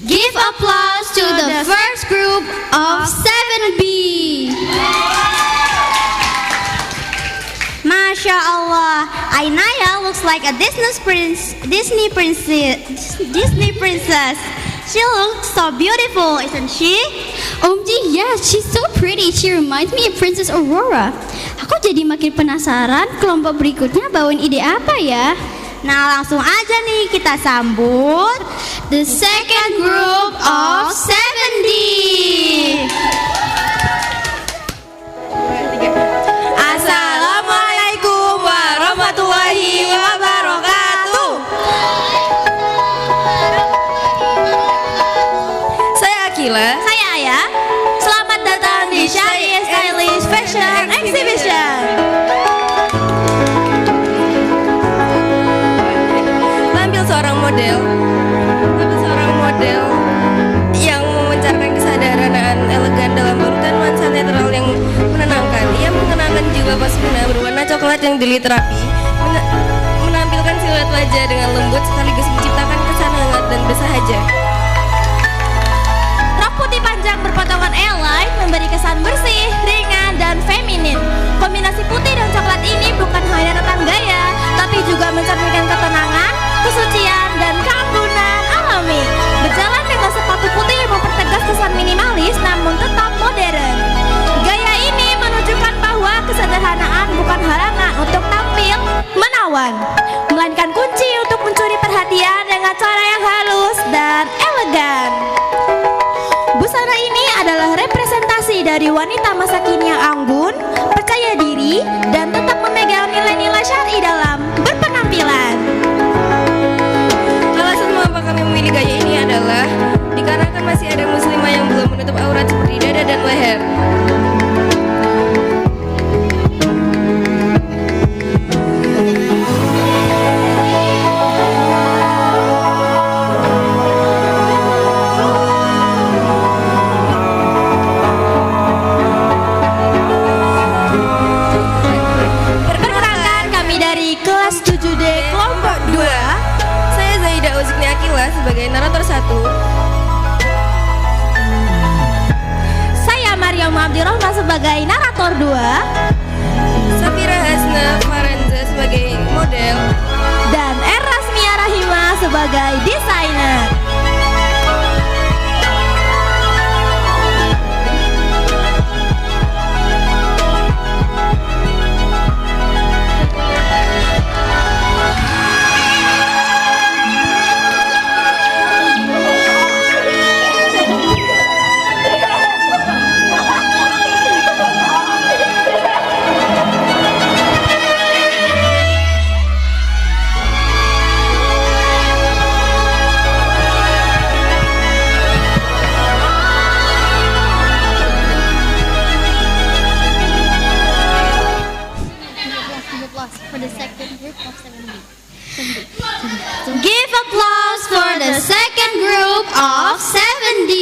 Give applause to the first group of 7B. Masya Allah, Ainaya looks like a Disney princess. She looks so beautiful, isn't she? OMG, yes, she's so pretty. She reminds me of Princess Aurora. Aku jadi makin penasaran kelompok berikutnya bawain ide apa ya? Nah, langsung aja nih kita sambut the second group of 7D. Assalamualaikum warahmatullahi wabarakatuh. Saya Akila. Saya Aya. Selamat datang di Syar'i and Stylish Fashion Exhibition. Seorang model yang memancarkan kesadaran dan elegan dalam urutan nuansa netral yang menenangkan. Ia mengenakan jilbab pasmina berwarna coklat yang diliterapi, menampilkan siluet wajah dengan lembut sekaligus menciptakan kesan hangat dan bersahaja. Rok putih panjang berpotongan airline memberi kesan bersih, ringan, dan feminin. Kombinasi putih dan coklat ini bukan hanya tentang gaya, tapi juga mencerminkan ketenangan, kesucian, dan keanggunan alami. Berjalan dengan sepatu putih mempertegas kesan minimalis namun tetap modern. Gaya ini menunjukkan bahwa kesederhanaan bukan halangan untuk tampil menawan, melainkan kunci untuk mencuri perhatian dengan cara yang halus dan elegan. Busana ini adalah representasi dari wanita masa kini yang anggun, percaya diri, dan tetap memegang nilai-nilai syar'i dalam berpenampilan. Alasan mengapa kami memilih gaya ini adalah dikarenakan masih ada muslimah yang belum menutup aurat seperti kelas 7D kelompok 2. Saya Zaida Uzikni Akila sebagai narator 1. Saya Maryam Abdirrahman sebagai narator 2. Safira Hasna Faranza sebagai model. Dan Erasmia Rahima sebagai desainer. Give applause for the second group of 7D.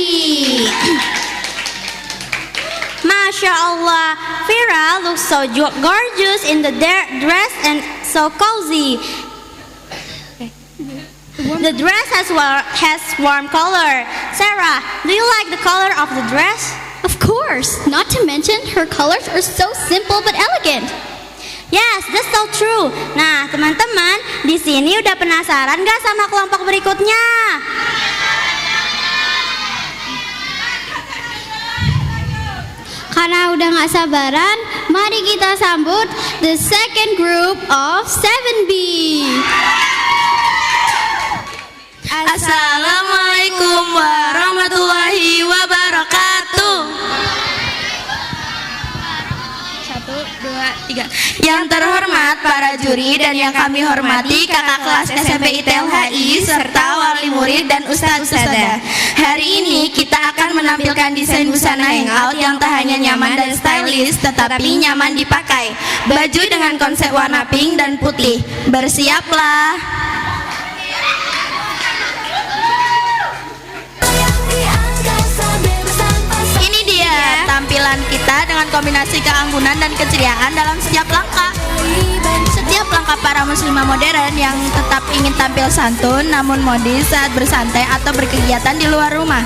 Masya Allah, Fira looks so gorgeous in the dress and so cozy. The dress has warm color. Sarah, do you like the color of the dress? Of course, not to mention her colors are so simple but elegant. Yes, that's so true. Nah, teman-teman, di sini udah penasaran gak sama kelompok berikutnya? Karena udah gak sabaran, mari kita sambut the second group of 7B. Assalamualaikum warahmatullahi wabarakatuh. 1, 2, 3. Yang terhormat para juri dan yang kami hormati kakak kelas SMP ITLHI serta wali murid dan ustadz ustadzah. Hari ini kita akan menampilkan desain busana hangout yang tak hanya nyaman dan stylish tetapi nyaman dipakai. Baju dengan konsep warna pink dan putih. Bersiaplah. Ini dia tampilan kita dengan kombinasi keanggunan dan keceriaan dalam setiap langkah. Setiap langkah para muslimah modern yang tetap ingin tampil santun namun modis saat bersantai atau berkegiatan di luar rumah,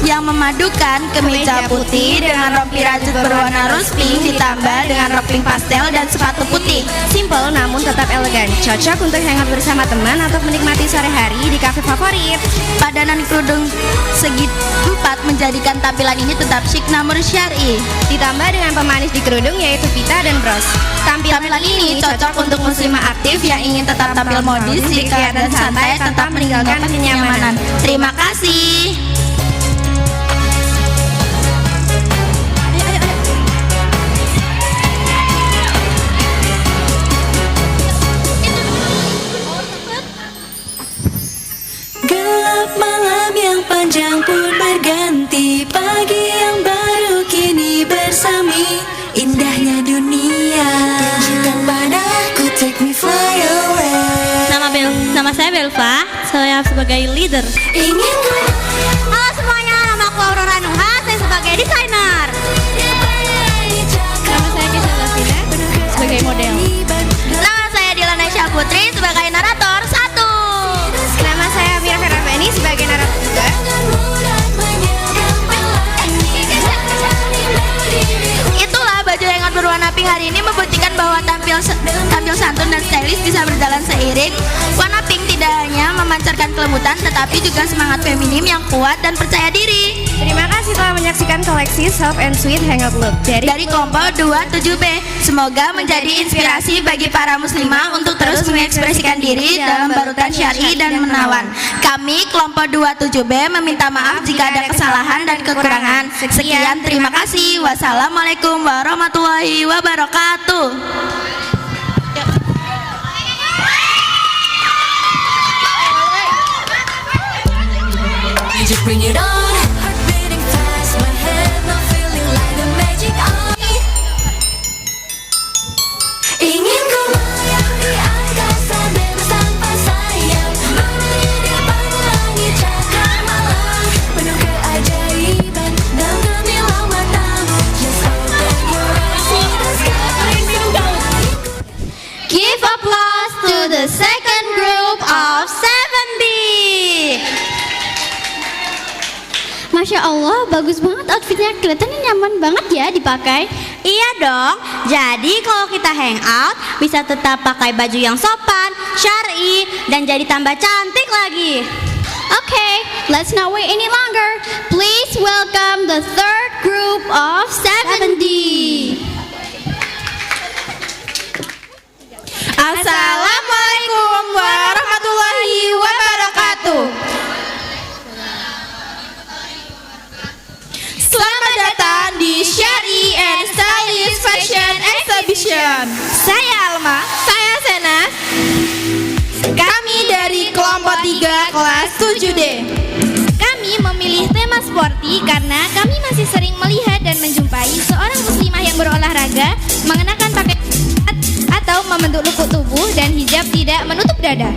yang memadukan kemeja putih dengan rompi rajut berwarna rose pink ditambah dengan rok pink pastel dan sepatu putih. Simple namun tetap elegan, cocok untuk hangout bersama teman atau menikmati sore hari di kafe favorit. Padanan kerudung segi 4 menjadikan tampilan ini tetap chic namun syar'i. Ditambah dengan pemanis di kerudung yaitu pita dan bros. Tampilan ini cocok untuk muslimah aktif yang ingin tetap tampil modis di kegiatan santai tetap meninggalkan kenyamanan. Terima kasih. Gelap malam yang panjang pun berganti, pagi yang baru kini bersami. Indahnya dunia tunjukkan padaku, take me fly away. Nama saya Belva, saya sebagai leader. Halo semuanya, nama aku Aurora Nuha, saya sebagai desainer. Nama saya Kisah Lavina sebagai model. Nama saya Dilana Syah Putri sebagai narator 1. Nama saya Mira Feraveni sebagai narator 2. Itulah baju hangout berwarna pink hari ini membuktikan bahwa tampil santun dan stylish bisa berjalan seiring. Warna pink tidak hanya memancarkan kelembutan tetapi juga semangat feminim yang kuat dan percaya diri. Terima kasih telah menyaksikan koleksi Soft and Sweet Hangout Look dari kelompok 27B. Semoga menjadi inspirasi bagi para muslimah untuk terus mengekspresikan diri dalam barutan syar'i dan menawan. Kami kelompok 27B meminta maaf jika ada kesalahan dan kekurangan. Sekian, terima kasih. Wassalamualaikum warahmatullahi wabarakatuh. Bring it on, heart beating fast, my head now feeling like the magic on. Ingin ku melayang di angkasa bebas tanpa sayap, menari di depan langit cakrawala, penuh keajaiban dan gemilang matamu. Just open your eyes, see the sky. Give applause to to the second group of 7B. Masya Allah, bagus banget outfitnya, kelihatannya nyaman banget ya dipakai. Iya dong, jadi kalau kita hangout bisa tetap pakai baju yang sopan, syar'i, dan jadi tambah cantik lagi. Okay, let's not wait any longer. Please welcome the third group of 7D. Assalamualaikum warahmatullahi wabarakatuh. Selamat datang di Syari and Stylish Fashion Exhibition. Saya Alma, saya Sena. Kami dari kelompok 3 kelas 7D. Kami memilih tema sporty karena kami masih sering melihat dan menjumpai seorang muslimah yang berolahraga mengenakan pakaian atau membentuk lukuk tubuh dan hijab tidak menutup dada.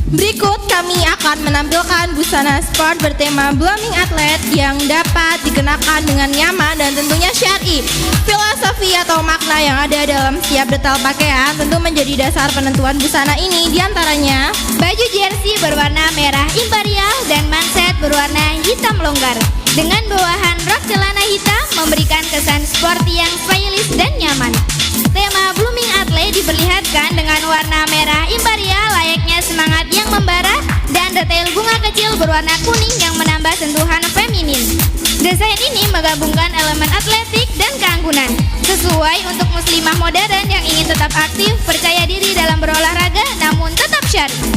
Berikut kami akan menampilkan busana sport bertema Blooming Athlete yang dapat dikenakan dengan nyaman dan tentunya syar'i. Filosofi atau makna yang ada dalam setiap detail pakaian tentu menjadi dasar penentuan busana ini, diantaranya baju jersey berwarna merah imperial dan manset berwarna hitam longgar dengan bawahan rok celana hitam memberikan kesan sporty yang stylish dan nyaman. Tema Blooming Athlete diperlihatkan dengan warna merah imperial layaknya semangat yang membara dan detail bunga kecil berwarna kuning yang menambah sentuhan feminin. Desain ini menggabungkan elemen atletik dan keanggunan, sesuai untuk muslimah modern yang ingin tetap aktif, percaya diri dalam berolahraga namun tetap syar'i.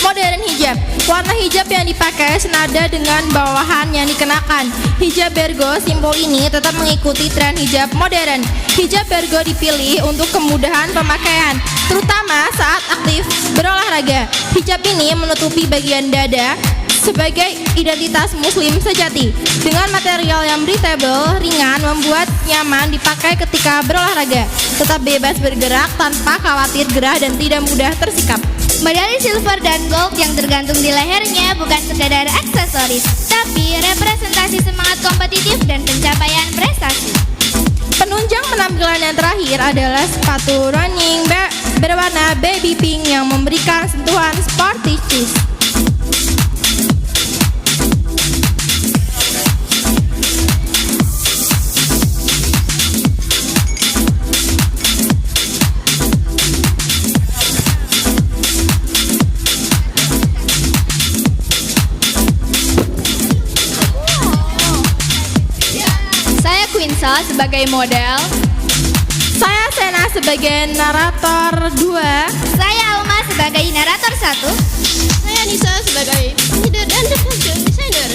Modern hijab. Warna hijab yang dipakai senada dengan bawahan yang dikenakan. Hijab bergo simpul ini tetap mengikuti tren hijab modern. Hijab bergo dipilih untuk kemudahan pemakaian, terutama saat aktif berolahraga. Hijab ini menutupi bagian dada sebagai identitas muslim sejati. Dengan material yang breathable, ringan, membuat nyaman dipakai ketika berolahraga. Tetap bebas bergerak tanpa khawatir gerah dan tidak mudah tersikap. Medali silver dan gold yang tergantung di lehernya bukan sekadar aksesoris, tapi representasi semangat kompetitif dan pencapaian prestasi. Penunjang penampilan yang terakhir adalah sepatu running berwarna baby pink yang memberikan sentuhan sporty cheese. Sebagai model, saya Sena sebagai narator 2, saya Alma sebagai narator 1, saya Nisa sebagai leader dan fashion designer.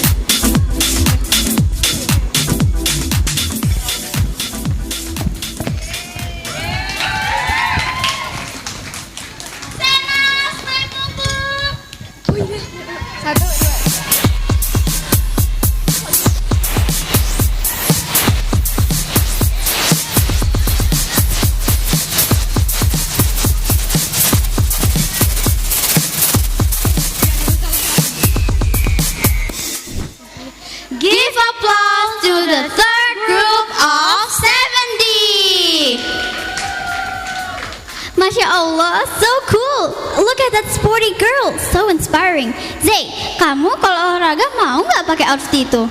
Give applause to the third group of 7D. Masya Allah, so cool. Look at that sporty girl, so inspiring. Zay, kamu kalau olahraga mau nggak pakai outfit itu?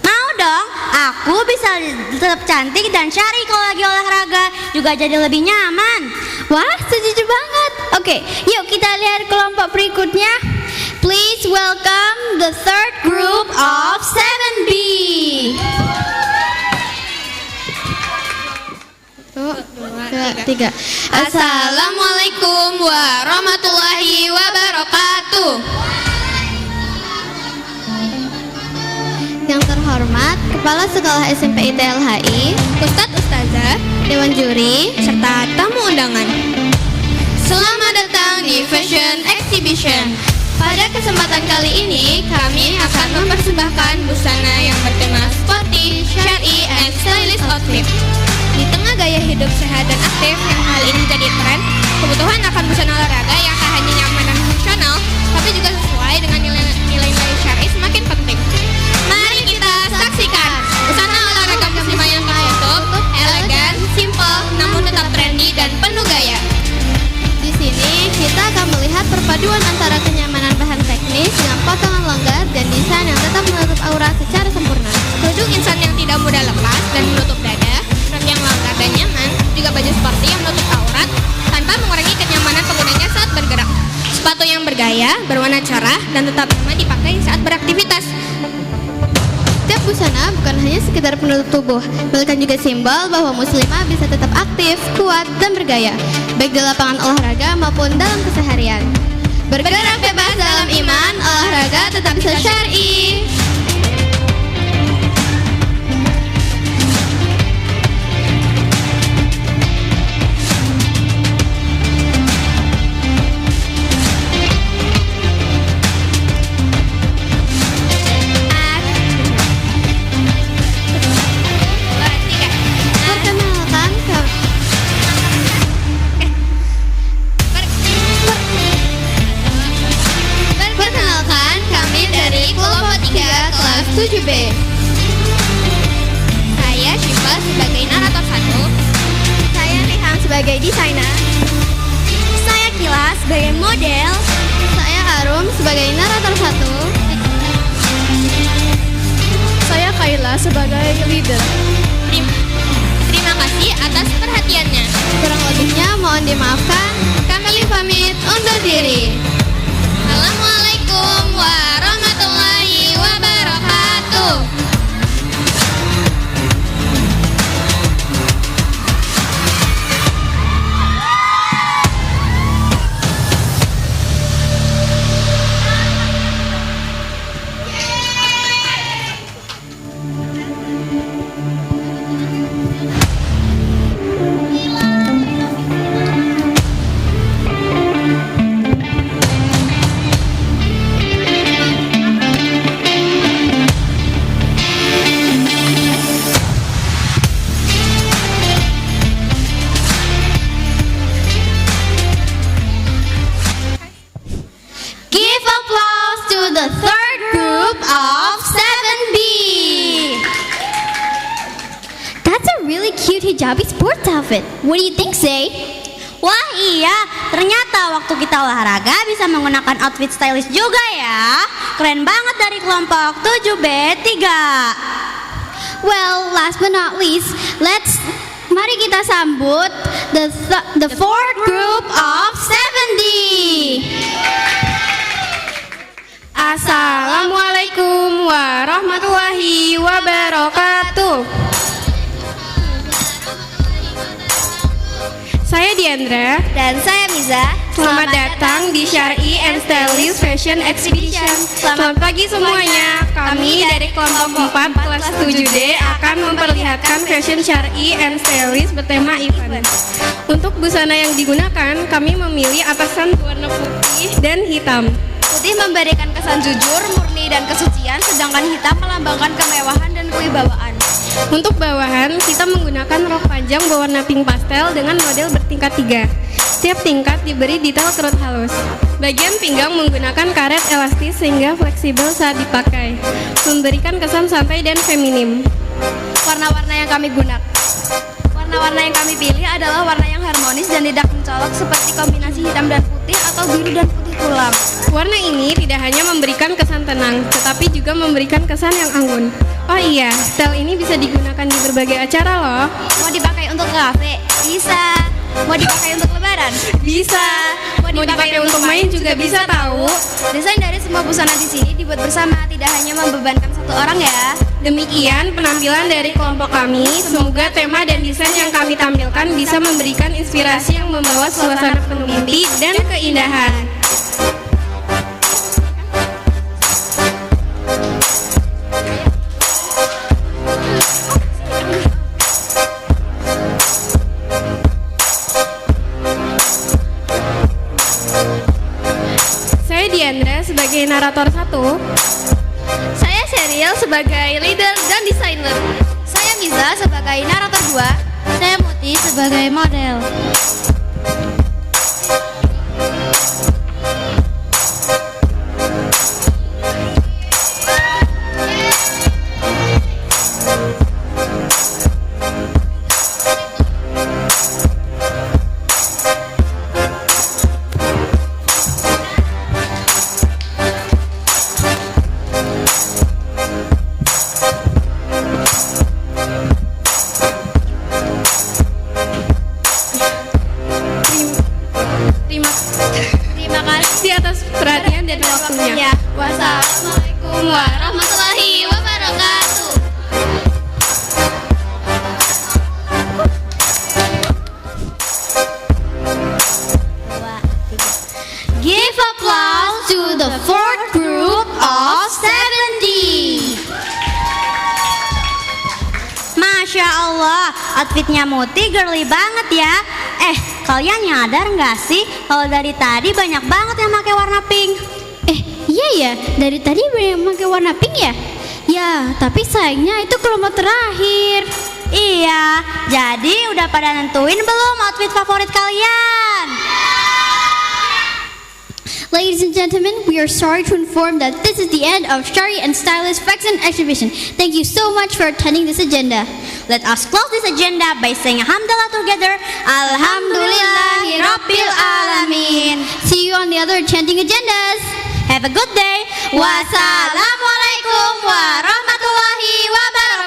Mau dong, aku bisa tetap cantik dan syar'i kalau lagi olahraga, juga jadi lebih nyaman. Wah, setuju banget. Oke, yuk kita lihat kelompok berikutnya. Please welcome the third group of 7B. Tiga. Assalamualaikum warahmatullahi wabarakatuh. Yang terhormat Kepala Sekolah SMP ITLHI, Ustadz Ustazah, Dewan Juri, serta tamu undangan. Selamat datang di Fashion Exhibition. Pada kesempatan kali ini, kami akan mempersembahkan busana yang bertema sporty, syar'i, and stylish outfit. Di tengah gaya hidup sehat dan aktif yang hal ini jadi tren, kebutuhan akan busana olahraga yang tak hanya nyaman dan fungsional, tapi juga sesuai dengan nilai-nilai syar'i semakin penting. Mari kita saksikan busana olahraga muslimah yang tertutup, elegan, simple, namun tetap trendy dan penuh gaya. Di sini Paduan antara kenyamanan bahan teknis dengan potongan longgar dan desain yang tetap menutup aurat secara sempurna. Kerudung insan yang tidak mudah lepas dan menutup dada, rok yang longgar dan nyaman, juga baju sporty yang menutup aurat tanpa mengurangi kenyamanan penggunanya saat bergerak. Sepatu yang bergaya, berwarna cerah, dan tetap nyaman dipakai saat beraktivitas. Setiap busana bukan hanya sekedar penutup tubuh, melainkan juga simbol bahwa muslimah bisa tetap aktif, kuat, dan bergaya, baik di lapangan olahraga maupun dalam keseharian. Bergerak bebas dalam iman, olahraga tetap bisa syar'i. Perkenalkan, kami dari kelompok 3 kelas 7B. Saya Syifa sebagai narator 1. Saya Reham sebagai desainer. Saya Kila sebagai model. Saya Arum sebagai narator 1. Saya Kaila sebagai leader. Terima kasih atas perhatiannya. Kurang lebihnya mohon dimaafkan. Kami pamit undur diri. Assalamualaikum warahmatullahi wabarakatuh. Give applause to the third group of 7B. That's a really cute hijabi sports outfit. What do you think, Zay? Wah iya, ternyata waktu kita olahraga bisa menggunakan outfit stylish juga ya. Keren banget dari kelompok 7B3. Well, last but not least, mari kita sambut the fourth group of 7D. Assalamualaikum warahmatullahi wabarakatuh. Saya Diandra dan saya Miza. Selamat datang di Syar'i and Stylish Fashion Exhibition. Selamat pagi semuanya. Kami dari kelompok 4 kelas 7D akan memperlihatkan fashion syar'i and stylish bertema event. Untuk busana yang digunakan, kami memilih atasan berwarna putih dan hitam. Putih memberikan kesan jujur, murni, dan kesucian, sedangkan hitam melambangkan kemewahan dan kewibawaan. Untuk bawahan, kita menggunakan rok panjang berwarna pink pastel dengan model bertingkat 3. Setiap tingkat diberi detail kerut halus. Bagian pinggang menggunakan karet elastis sehingga fleksibel saat dipakai, memberikan kesan santai dan feminim. Warna-warna yang kami pilih adalah warna yang harmonis dan tidak mencolok seperti kombinasi hitam dan putih atau biru dan putih tulang. Warna ini tidak hanya memberikan kesan tenang, tetapi juga memberikan kesan yang anggun. Oh iya, style ini bisa digunakan di berbagai acara loh. Mau dipakai untuk kafe? Bisa. Mau dipakai untuk lebaran? Bisa. Mau dipakai untuk main juga bisa tahu. Desain dari semua busana di sini dibuat bersama, tidak hanya membebankan satu orang ya. Demikian penampilan dari kelompok kami. Semoga tema dan desain yang kami tampilkan bisa memberikan inspirasi yang membawa suasana penuh mimpi dan keindahan. Saya Diandra sebagai narator 1. Saya Sheryl sebagai leader dan desainer. Saya Miza sebagai narator 2. Saya Muti sebagai model. Terima kasih atas perhatian dan waktunya. Wassalamualaikum warahmatullahi wabarakatuh. Give applause to the fourth group of 70. Masya Allah, outfitnya Muti girly banget ya. Kalian nyadar nggak sih kalau dari tadi banyak banget yang pakai warna pink? Iya ya, dari tadi banyak yang pakai warna pink ya? Ya, tapi sayangnya itu kelompok terakhir. Iya, jadi udah pada nentuin belum outfit favorit kalian? Ladies and gentlemen, we are sorry to inform that this is the end of Shari and Stylist Fashion Exhibition. Thank you so much for attending this agenda. Let us close this agenda by saying Alhamdulillah together. Alhamdulillahi Rabbil Alamin. See you on the other chanting agendas. Have a good day. Wassalamualaikum warahmatullahi wabarakatuh.